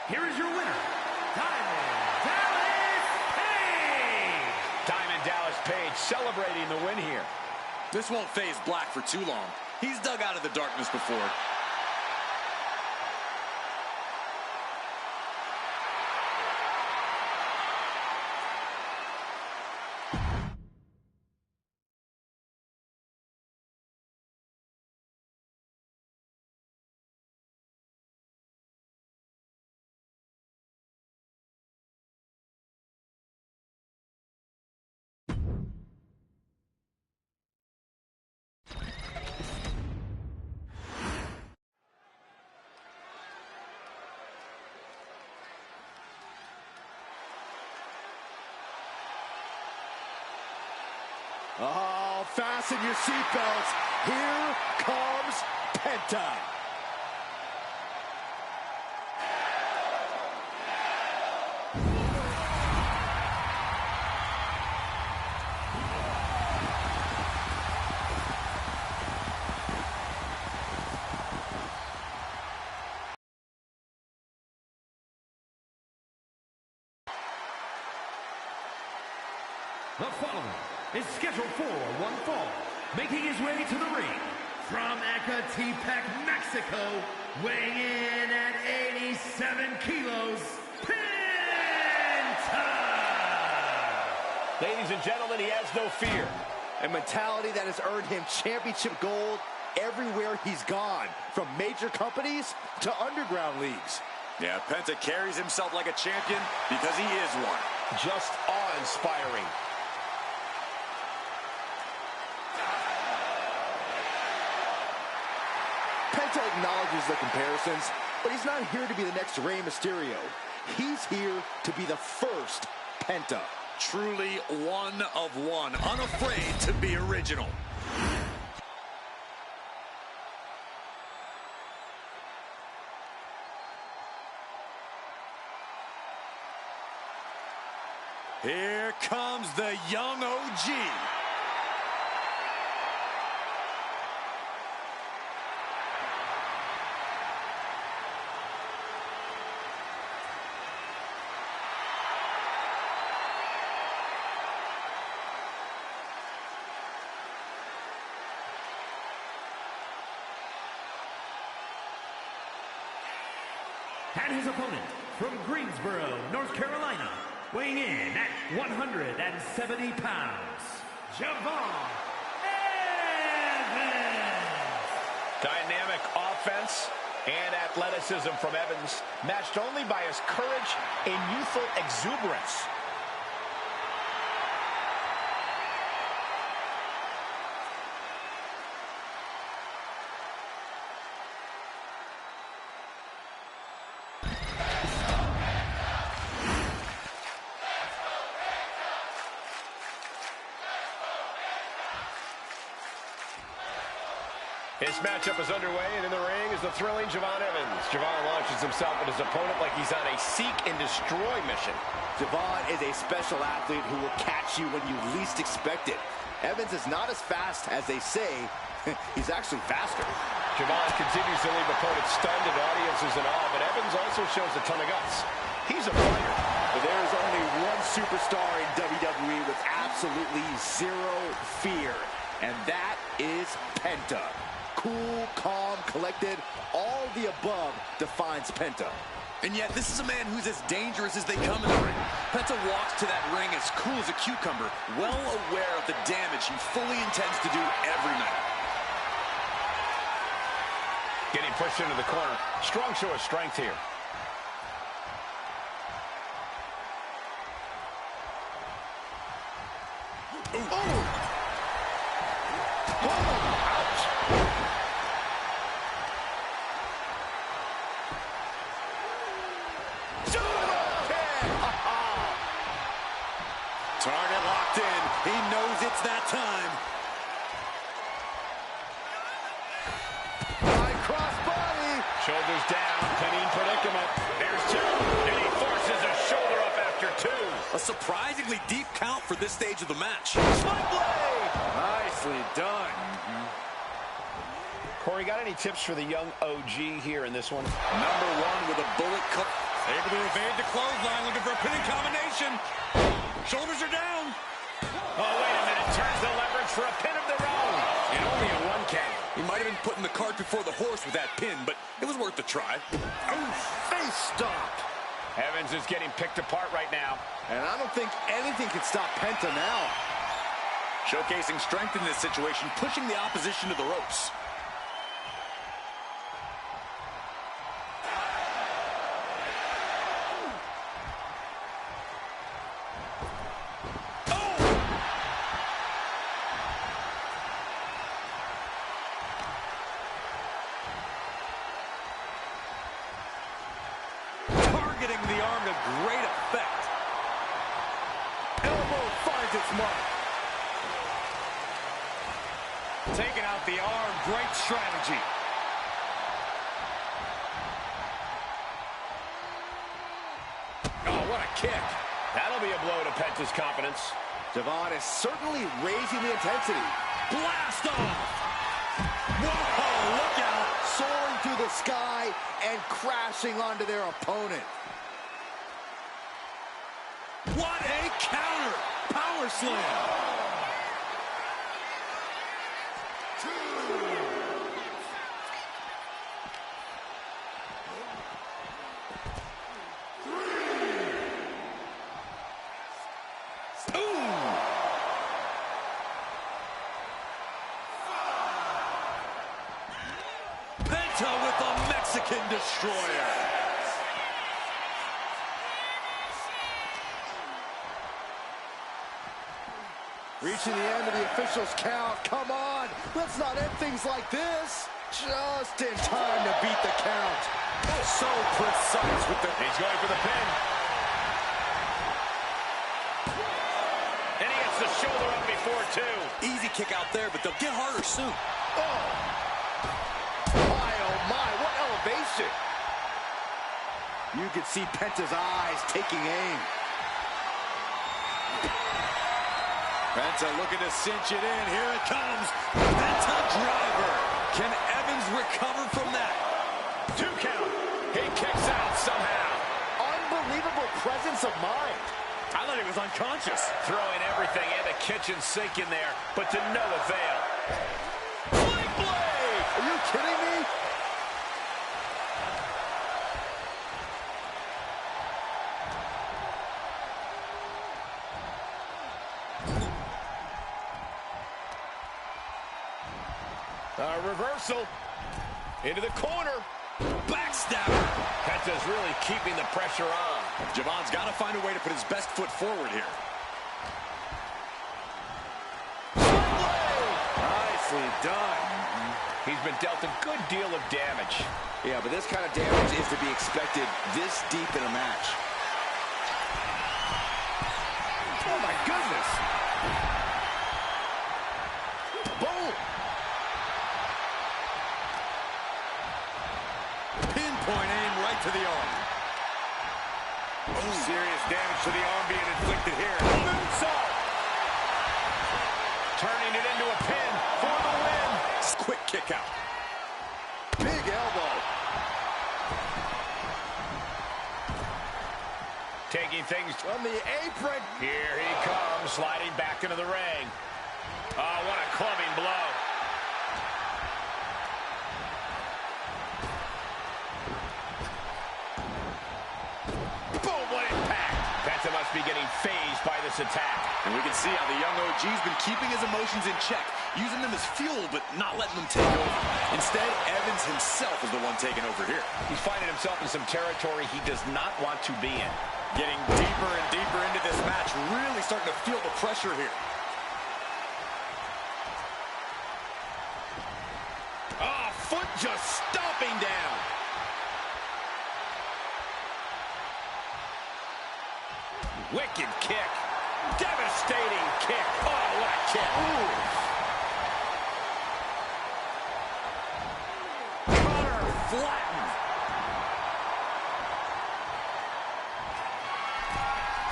Here is your winner, Diamond Dallas Page. Diamond Dallas Page celebrating the win here. This won't faze Black for too long. He's dug out of the darkness before. Oh, fasten your seatbelts. Here comes Penta. The following is scheduled for one fall, making his way to the ring from Ecatepec, Mexico, weighing in at 87 kilos, Penta! Ladies and gentlemen, he has no fear. A mentality that has earned him championship gold everywhere he's gone, from major companies to underground leagues. Yeah, Penta carries himself like a champion because he is one. Just awe-inspiring. Penta acknowledges the comparisons, but he's not here to be the next Rey Mysterio. He's here to be the first Penta. Truly one of one, unafraid to be original. Here comes the young OG. And his opponent from Greensboro, North Carolina, weighing in at 170 pounds, Javon Evans. Dynamic offense and athleticism from Evans, matched only by his courage and youthful exuberance. This matchup is underway, and in the ring is the thrilling Javon Evans. Javon launches himself at his opponent like he's on a seek-and-destroy mission. Javon is a special athlete who will catch you when you least expect it. Evans is not as fast as they say. He's actually faster. Javon continues to leave opponents stunned and audiences in awe, but Evans also shows a ton of guts. He's a fighter. But there's only one superstar in WWE with absolutely zero fear, and that is Penta. Cool, calm, collected, all the above defines Penta. And yet, this is a man who's as dangerous as they come in the ring. Penta walks to that ring as cool as a cucumber, well aware of the damage he fully intends to do every night. Getting pushed into the corner. Strong show of strength here. Ooh. Oh. Target locked in. He knows it's that time. High cross body. Shoulders down, pinning predicament. There's two, and he forces a shoulder up after two. A surprisingly deep count for this stage of the match. Sling blade! Nicely done. Corey, got any tips for the young OG here in this one? Number one with a bullet cut. Able to evade the clothesline, looking for a pinning combination. Shoulders are down. Oh, wait a minute. Turns the leverage for a pin of their own. And only a one count. He might have been putting the cart before the horse with that pin, but it was worth a try. Ooh, face stop. Evans is getting picked apart right now. And I don't think anything can stop Penta now. Showcasing strength in this situation, pushing the opposition to the ropes. Getting the arm to great effect. Elbow finds its mark. Taking out the arm, great strategy. Oh, what a kick. That'll be a blow to Penta's confidence. Javon is certainly raising the intensity. Blast off. Whoa, look out. Soaring through the sky and crashing onto their opponent. What a counter! Power slam! Penta with the Mexican Destroyer. Reaching the end of the official's count. Come on, let's not end things like this. Just in time to beat the count. So precise with the... He's going for the pin. And he gets the shoulder up before two. Easy kick out there, but they'll get harder soon. Oh my, what elevation. You can see Penta's eyes taking aim. Penta looking to cinch it in. Here it comes. Penta driver. Can Evans recover from that? 2 count. He kicks out somehow. Unbelievable presence of mind. I thought he was unconscious. Throwing everything and the kitchen sink in there, but to no avail. Blade blade! Are you kidding me? Reversal. Into the corner. Backstabber. Penta's really keeping the pressure on. Javon's got to find a way to put his best foot forward here. Nicely done. He's been dealt a good deal of damage. Yeah, but this kind of damage is to be expected this deep in a match. Oh my goodness. Boom. Pinpoint aim right to the arm. Oh, serious damage to the arm being inflicted here. Moonsault! Turning it into a pin for the win. Quick kick out. Big elbow. Taking things On the apron. Here he comes, sliding back into the ring. Oh, what a clubbing blow. Boom, what impact. Penta must be getting phased by this attack. And we can see how the young OG's been keeping his emotions in check, using them as fuel, but not letting them take over. Instead, Evans himself is the one taking over here. He's finding himself in some territory he does not want to be in. Getting deeper and deeper into this match, really starting to feel the pressure here. Oh, foot just stomping down. Wicked kick. Devastating kick. Oh, what a kick. Cutter flattened.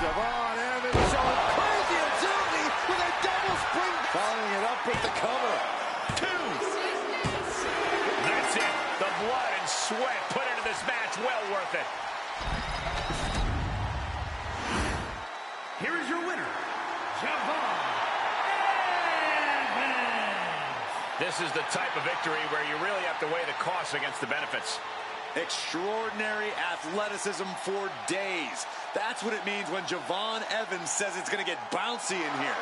Javon Evans showing crazy agility with a double spring. Following it up with the cover. 2. That's it. The blood and sweat put into this match. Well worth it. Here is your winner, Javon Evans. This is the type of victory where you really have to weigh the costs against the benefits. Extraordinary athleticism for days. That's what it means when Javon Evans says it's going to get bouncy in here.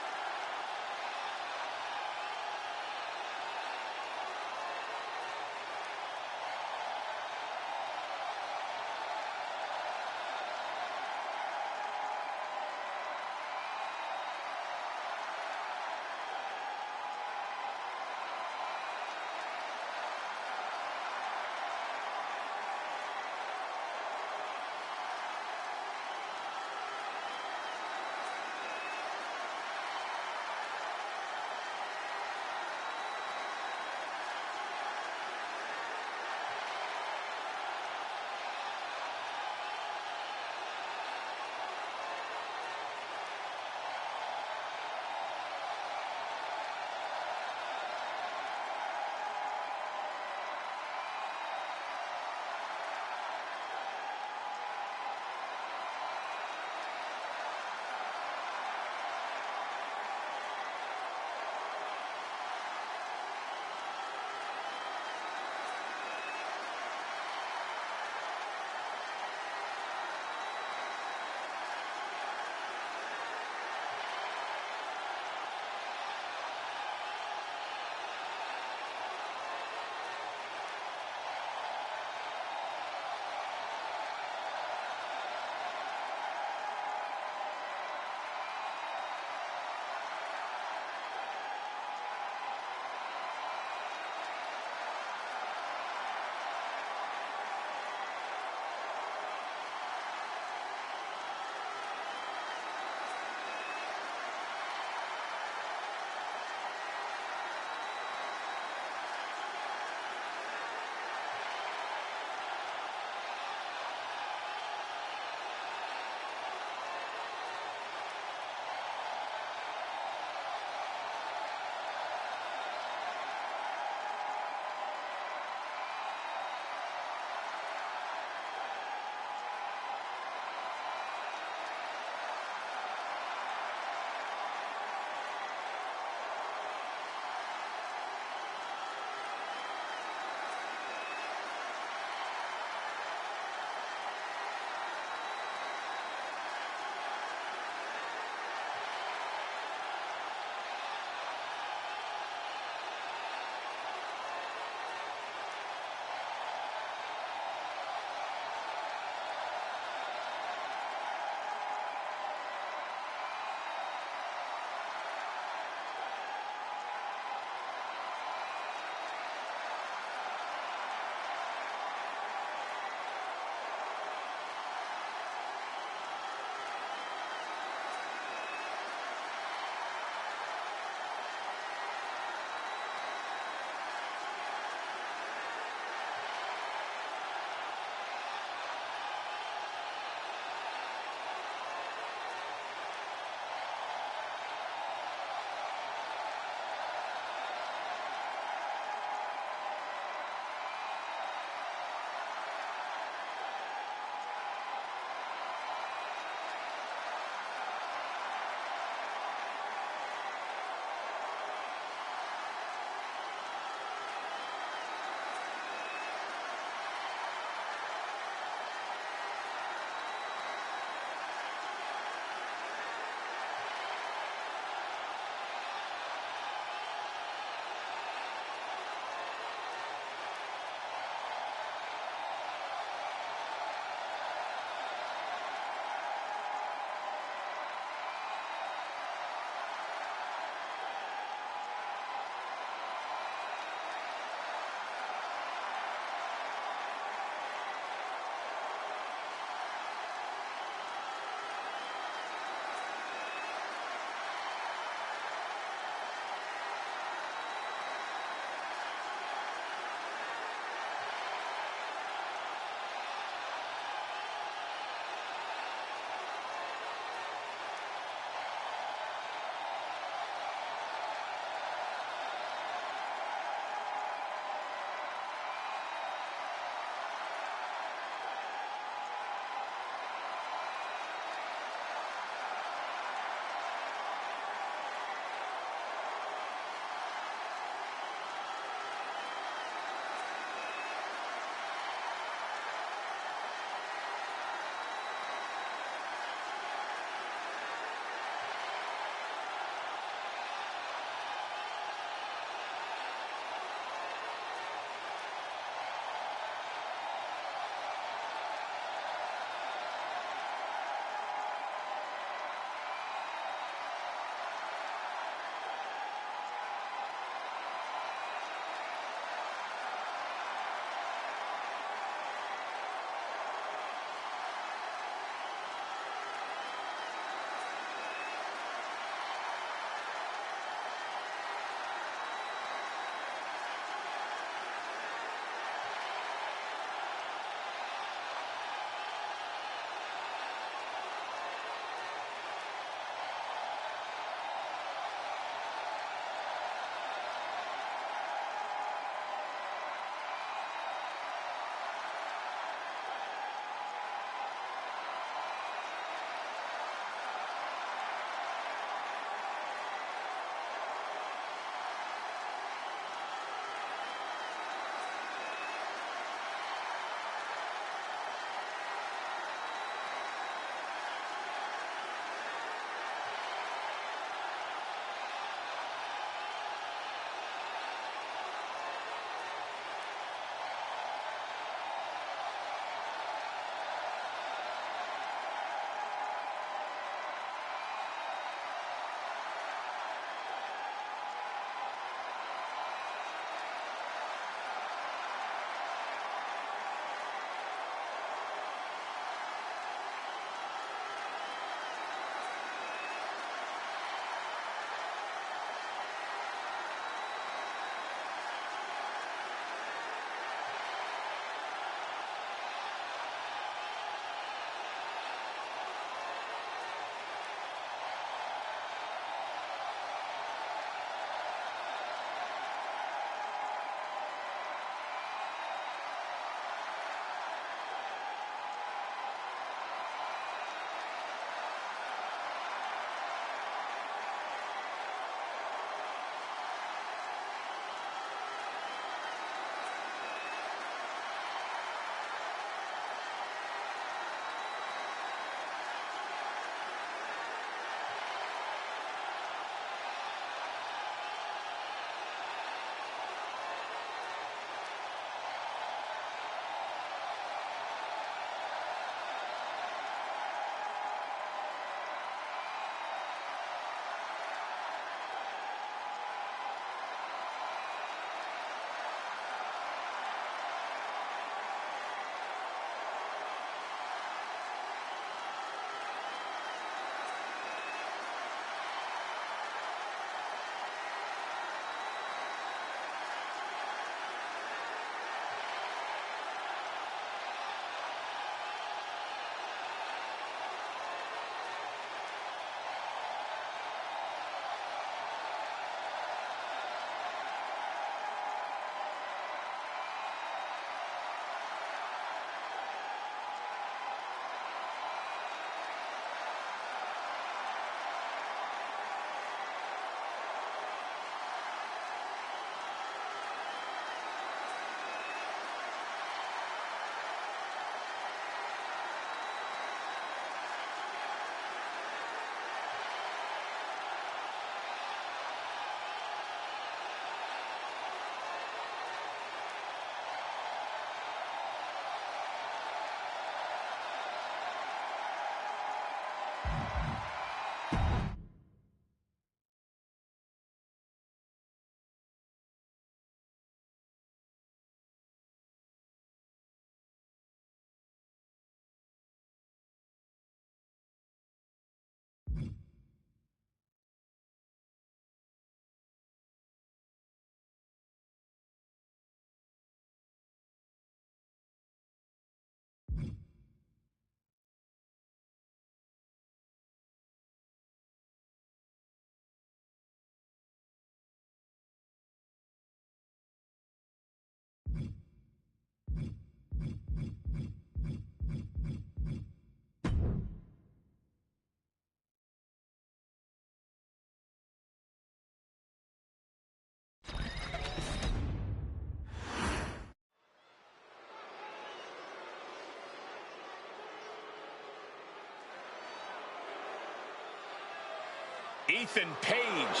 Ethan Page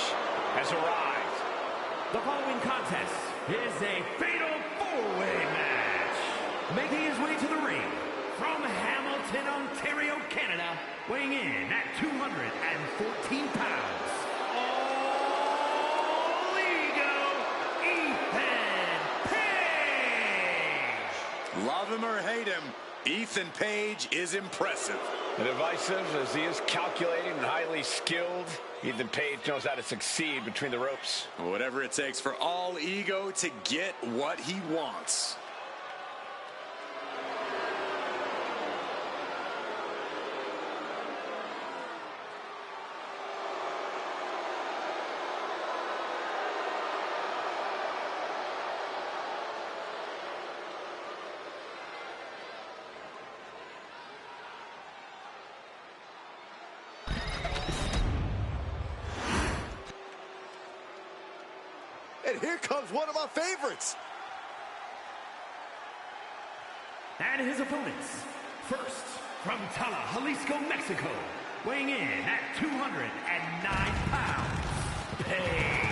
has arrived. The following contest is a fatal four-way match. Making his way to the ring from Hamilton, Ontario, Canada, weighing in at 214 pounds. All Ego, Ethan Page! Love him or hate him, Ethan Page is impressive. Divisive as he is, calculating and highly skilled, Ethan Page knows how to succeed between the ropes. Whatever it takes for All Ego to get what he wants. And here comes one of my favorites. And his opponents, first from Tala, Jalisco, Mexico, weighing in at 209 pounds, Page.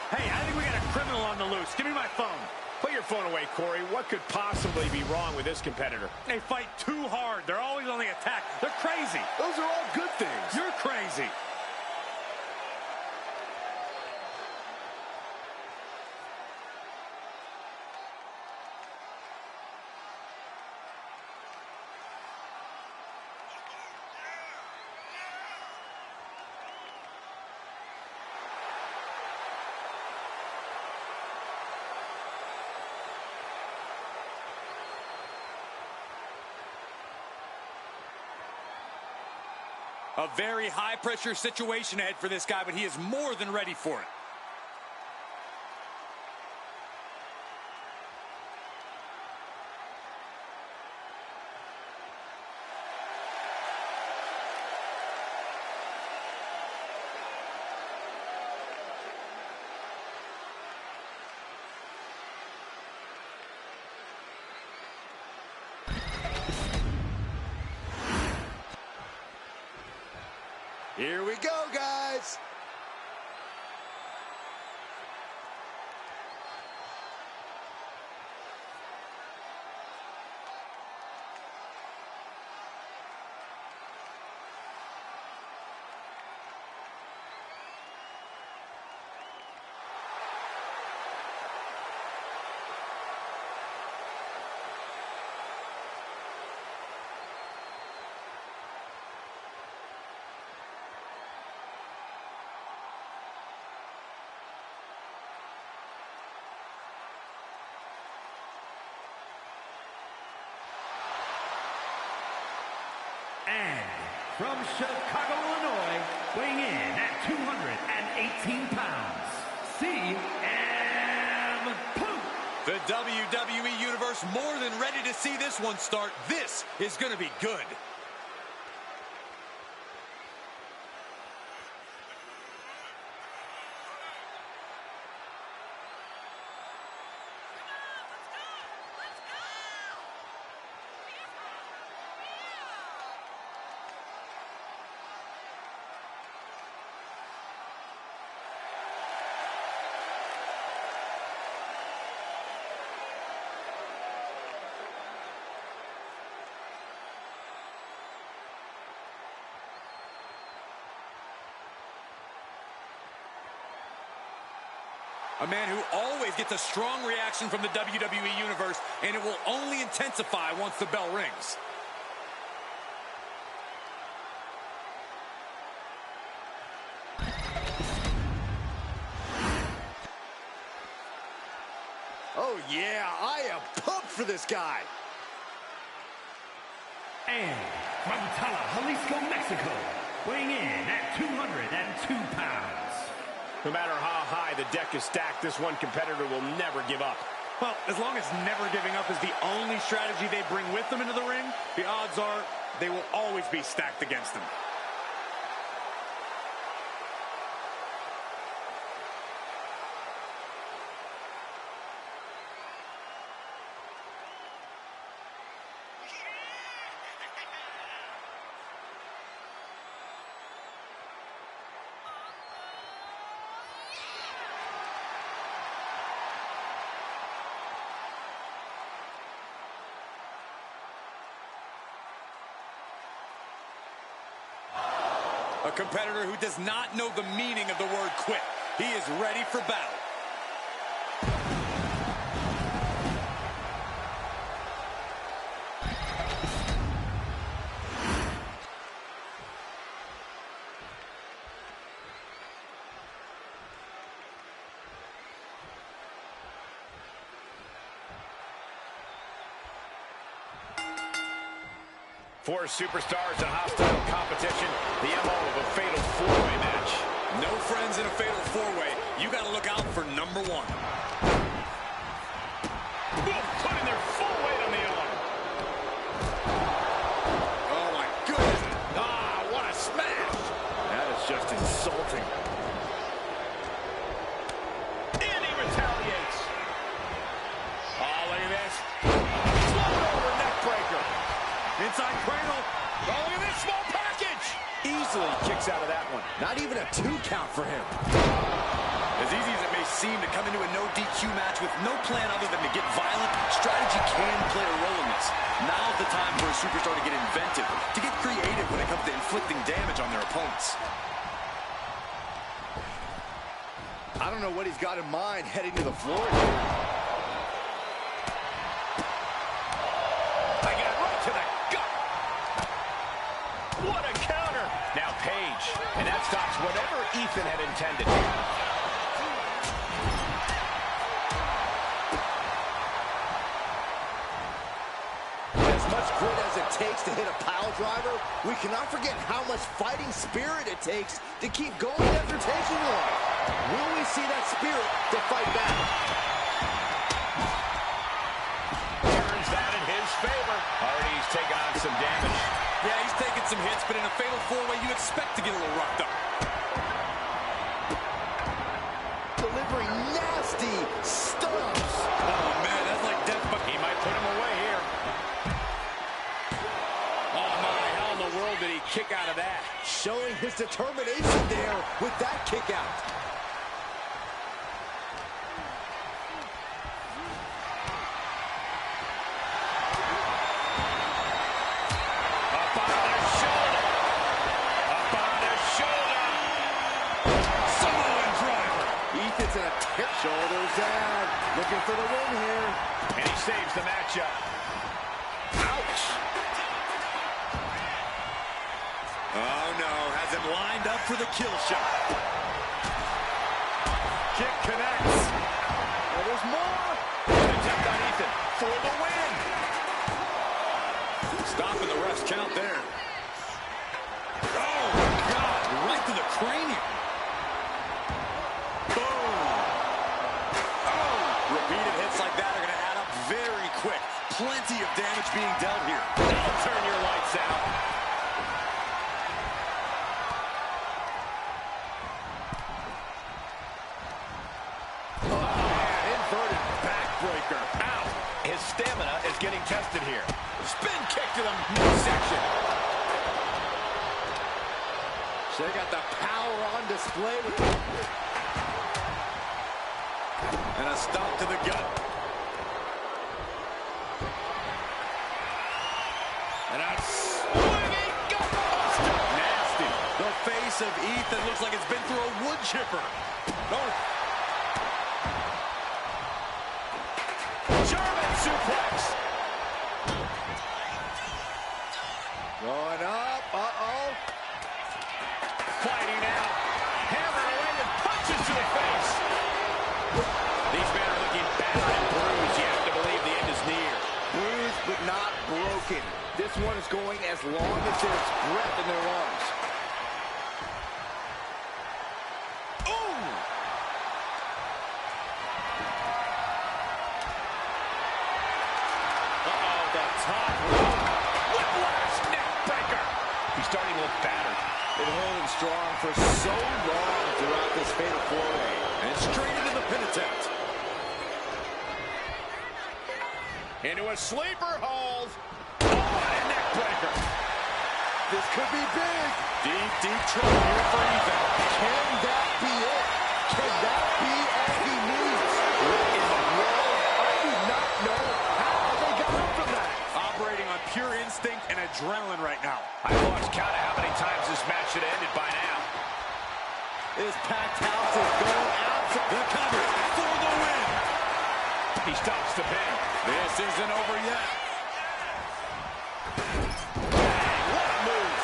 Hey, I think we got a criminal on the loose. Give me my phone. Put your phone away, Corey. What could possibly be wrong with this competitor? They fight too hard. They're always on the attack. They're crazy. Those are all good things. You're crazy. A very high-pressure situation ahead for this guy, but he is more than ready for it. Here we go, guys. And from Chicago, Illinois, weighing in at 218 pounds, CM Punk. The WWE Universe more than ready to see this one start. This is going to be good. A man who always gets a strong reaction from the WWE Universe, and it will only intensify once the bell rings. Oh, yeah, I am pumped for this guy. And from Tala, Jalisco, Mexico, weighing in at 202 pounds. No matter how high the deck is stacked, this one competitor will never give up. Well, as long as never giving up is the only strategy they bring with them into the ring, the odds are they will always be stacked against them. A competitor who does not know the meaning of the word quit. He is ready for battle. Four superstars in hostile competition, the MO of a fatal four-way match. No friends in a fatal four-way. You got to look out for number one. Putting their full weight on the arm. Oh, my goodness. Ah, what a smash. That is just insulting. And he retaliates. Oh, look at this. Float over neck breaker. Inside cradle. Oh, look at this small package. Easily kicks out of that one. Not even a 2 count for him. As easy as it may seem to come into a no DQ match with no plan other than to get violent, strategy can play a role in this. Now's the time for a superstar to get inventive, to get creative when it comes to inflicting damage on their opponents. I don't know what he's got in mind heading to the floor here. I got right to the gut. What a counter. Now Paige. And that stops whatever Ethan had intended. As much grit as it takes to hit a pile driver, we cannot forget how much fighting spirit it takes to keep going after taking one. Will we see that spirit to fight back? Turns that in his favor. Already he's taken on some damage. Yeah, he's taking some hits, but in a fatal four-way, you expect to get a little roughed up. Delivering nasty stumps. Oh, man, that's like death, but He might put him away here. Oh, my, how in the world did he kick out of that? Showing his determination there with that kick out. Up on the shoulder. Up on the shoulder. Samoan driver. Ethan's in a tip. Shoulders down. Looking for the win here. And he saves the matchup. Ouch. oh, no, has him lined up for the kill shot. Kick connects. Oh, there's more. Good attempt on Ethan for the win. Stopping the ref's count there. Oh, my God, right to the cranium. Boom. Oh, repeated hits like that are going to add up very quick. Plenty of damage being dealt here. That'll turn your lights out. Inverted backbreaker. Ow. His stamina is getting tested here. Spin kick to the midsection. So they got the power on display with And a stomp to the gut. And a swinging gutbuster. Nasty. The face of Ethan looks like it's been through a wood chipper. Oh. German suplex. going up. Uh-oh. Fighting out. Hammering away with punches to the face. These men are looking battered and bruised. You have to believe the end is near. Bruised but not broken. This one is going as long as there's breath in their lungs. Ooh! Uh-oh, the top rope. Whiplash neck breaker. He's starting to look battered. Been holding strong for so long throughout this fatal four-way. And straight into the pin attempt. Into a sleeper hold. Oh, and a neck breaker. This could be big. Deep, deep trouble here for Ethan. Can that be it? Can that be all he needs? What in the world? I do not know how they got up from that. Operating on pure instinct and a adrenaline right now. I lost count of how many times this match should have ended by now. This packed house is going out. The cover for the win. He stops the pin. This isn't over yet. What a move.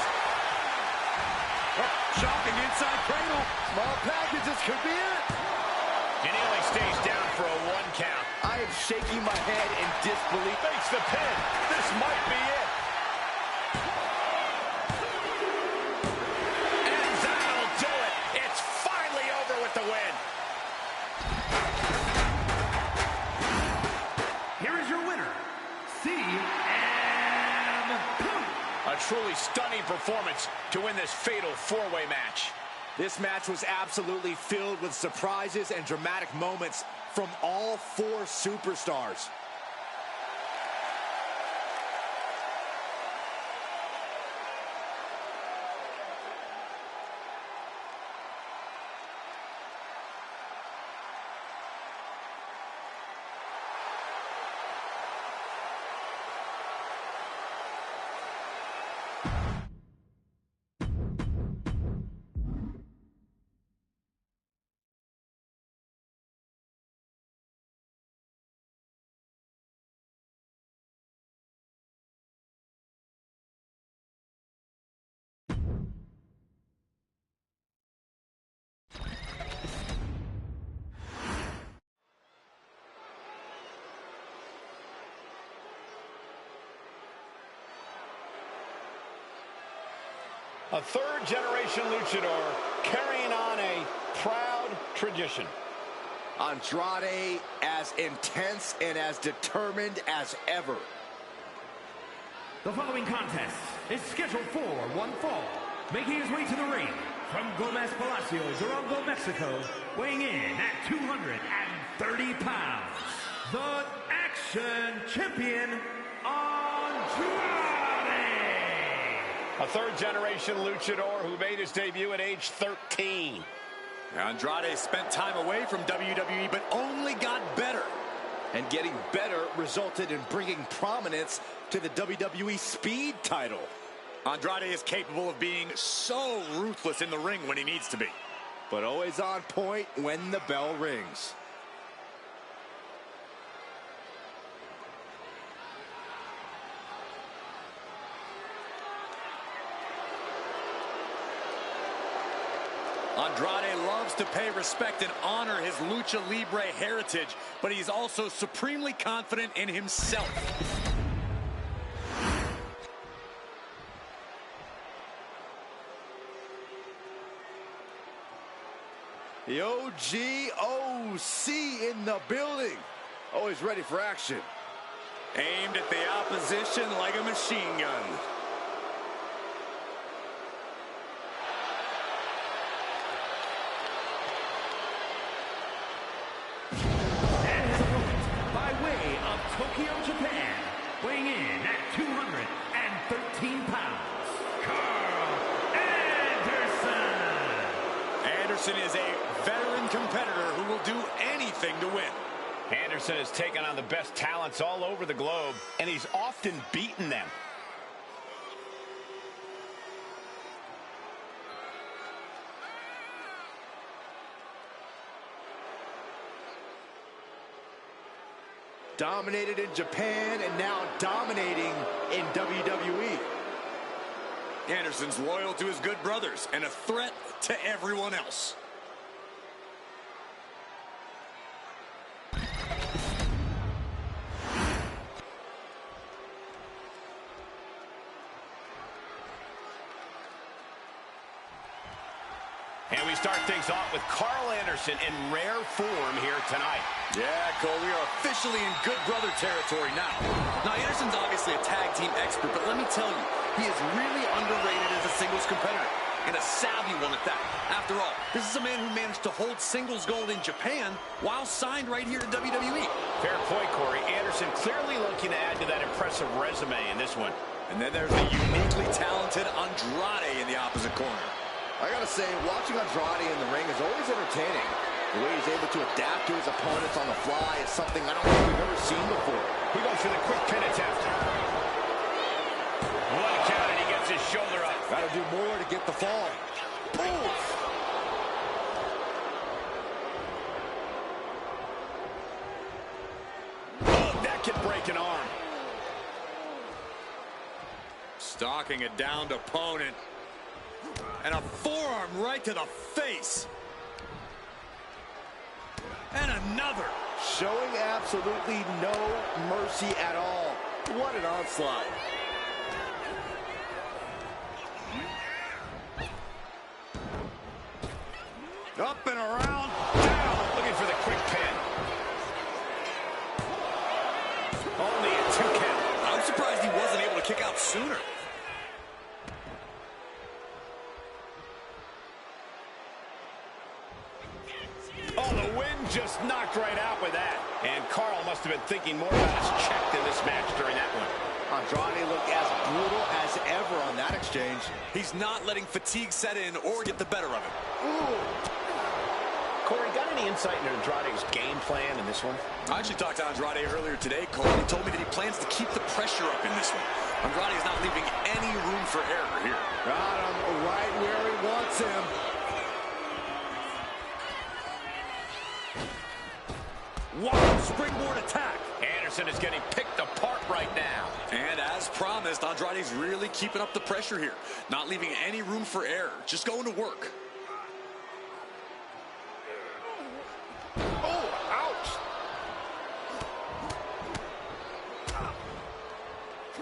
Shocking inside cradle. Small packages could be it. And he only stays down for a 1 count. I am shaking my head in disbelief. Makes the pin. This might be it. And that'll do it. It's finally over with the win. Here is your winner, CM Punk. A truly stunning performance to win this fatal 4-way match. This match was absolutely filled with surprises and dramatic moments from all 4 superstars. A 3rd-generation luchador carrying on a proud tradition. Andrade as intense and as determined as ever. The following contest is scheduled for one fall. Making his way to the ring from Gomez Palacio, Durango, Mexico, weighing in at 230 pounds, the Action Champion, Andrade. A 3rd-generation luchador who made his debut at age 13. Andrade spent time away from WWE, but only got better. And getting better resulted in bringing prominence to the WWE Speed title. Andrade is capable of being so ruthless in the ring when he needs to be, but always on point when the bell rings. Andrade loves to pay respect and honor his Lucha Libre heritage, but he's also supremely confident in himself. The OG in the building. Always ready for action. Aimed at the opposition like a machine gun. Tokyo, Japan, weighing in at 213 pounds, Carl Anderson. Anderson is a veteran competitor who will do anything to win. Anderson has taken on the best talents all over the globe, and he's often beaten them. Dominated in Japan and now dominating in WWE. Anderson's loyal to his good brothers and a threat to everyone else. And we start things off with Carl Anderson in rare form here tonight. Yeah, Cole, we are officially in good brother territory now. Now, Anderson's obviously a tag team expert, but let me tell you, he is really underrated as a singles competitor, and a savvy one at that. After all, this is a man who managed to hold singles gold in Japan while signed right here to WWE. Fair point, Corey. Anderson clearly looking to add to that impressive resume in this one. And then there's the uniquely talented Andrade in the opposite corner. I gotta say, watching Andrade in the ring is always entertaining. The way he's able to adapt to his opponents on the fly is something I don't think we've ever seen before. He goes for the quick pin attempt. What a record-breaking arm. Stalking a downed opponent. And a forearm right to the face. And another. Showing absolutely no mercy at all. What an onslaught. Up and around, down. Looking for the quick pin. Only a 2 count. I'm surprised he wasn't able to kick out sooner. Oh, the wind just knocked right out with that. And Carl must have been thinking more about his check than this match during that one. Andrade looked as brutal as ever on that exchange. He's not letting fatigue set in or get the better of him. Ooh. Corey, got any insight into Andrade's game plan in this one? I actually talked to Andrade earlier today, Cole. He told me that he plans to keep the pressure up in this one. Andrade is not leaving any room for error here. Got him right where he wants him. Wow, springboard attack. Anderson is getting picked apart right now. And as promised, Andrade's really keeping up the pressure here. Not leaving any room for error. Just going to work. Oh, ouch.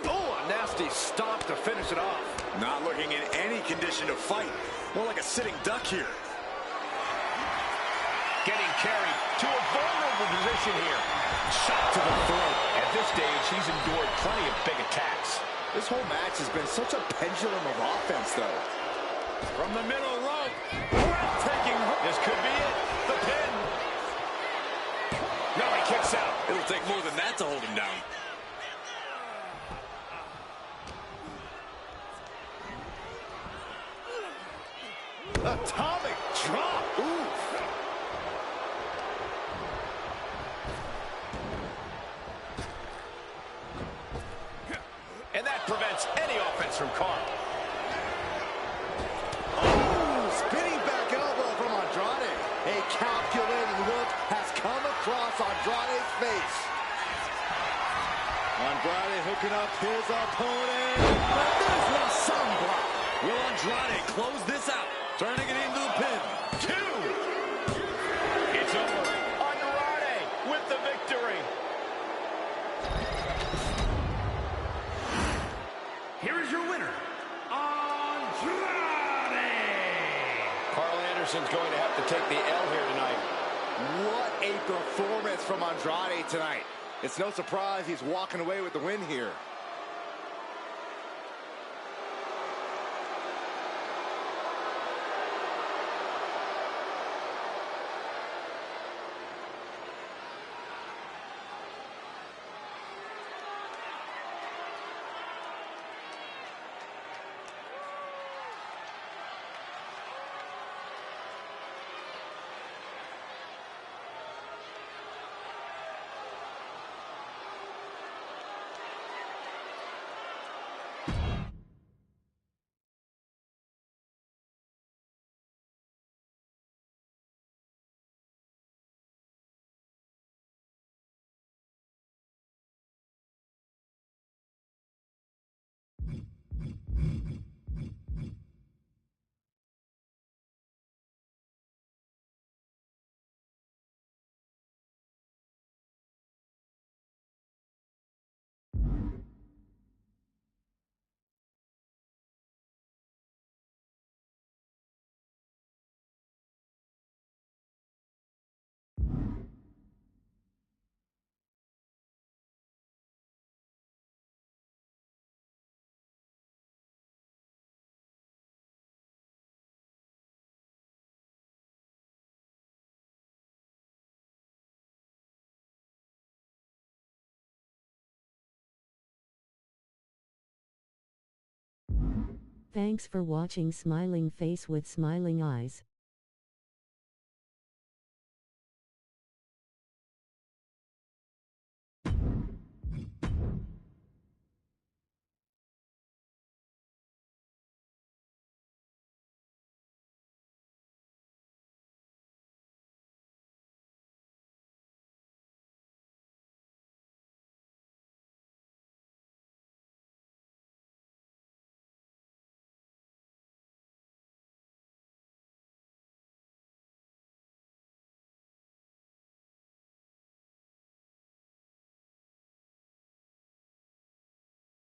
Oh, a nasty stomp to finish it off. Not looking in any condition to fight. More like a sitting duck here. Getting carried to a vulnerable position here. Shot to the throat. At this stage, he's endured plenty of big attacks. This whole match has been such a pendulum of offense, though. From the middle rope. Breathtaking. This could be it. The pin. No, he kicks out. It'll take more than that to hold him down. Atomic drop. Ooh. And that prevents any offense from Carl. Oh, spinning back elbow from Andrade. A calculating look has come across Andrade's face. Andrade hooking up his opponent. But there's no soundbar. Will Andrade close this out? Turning it into the pin. 2. It's over. Andrade with the victory. Here is your winner, Andrade! Carl Anderson's going to have to take the L here tonight. What a performance from Andrade tonight. It's no surprise he's walking away with the win here. Thanks for watching Smiling Face with Smiling Eyes.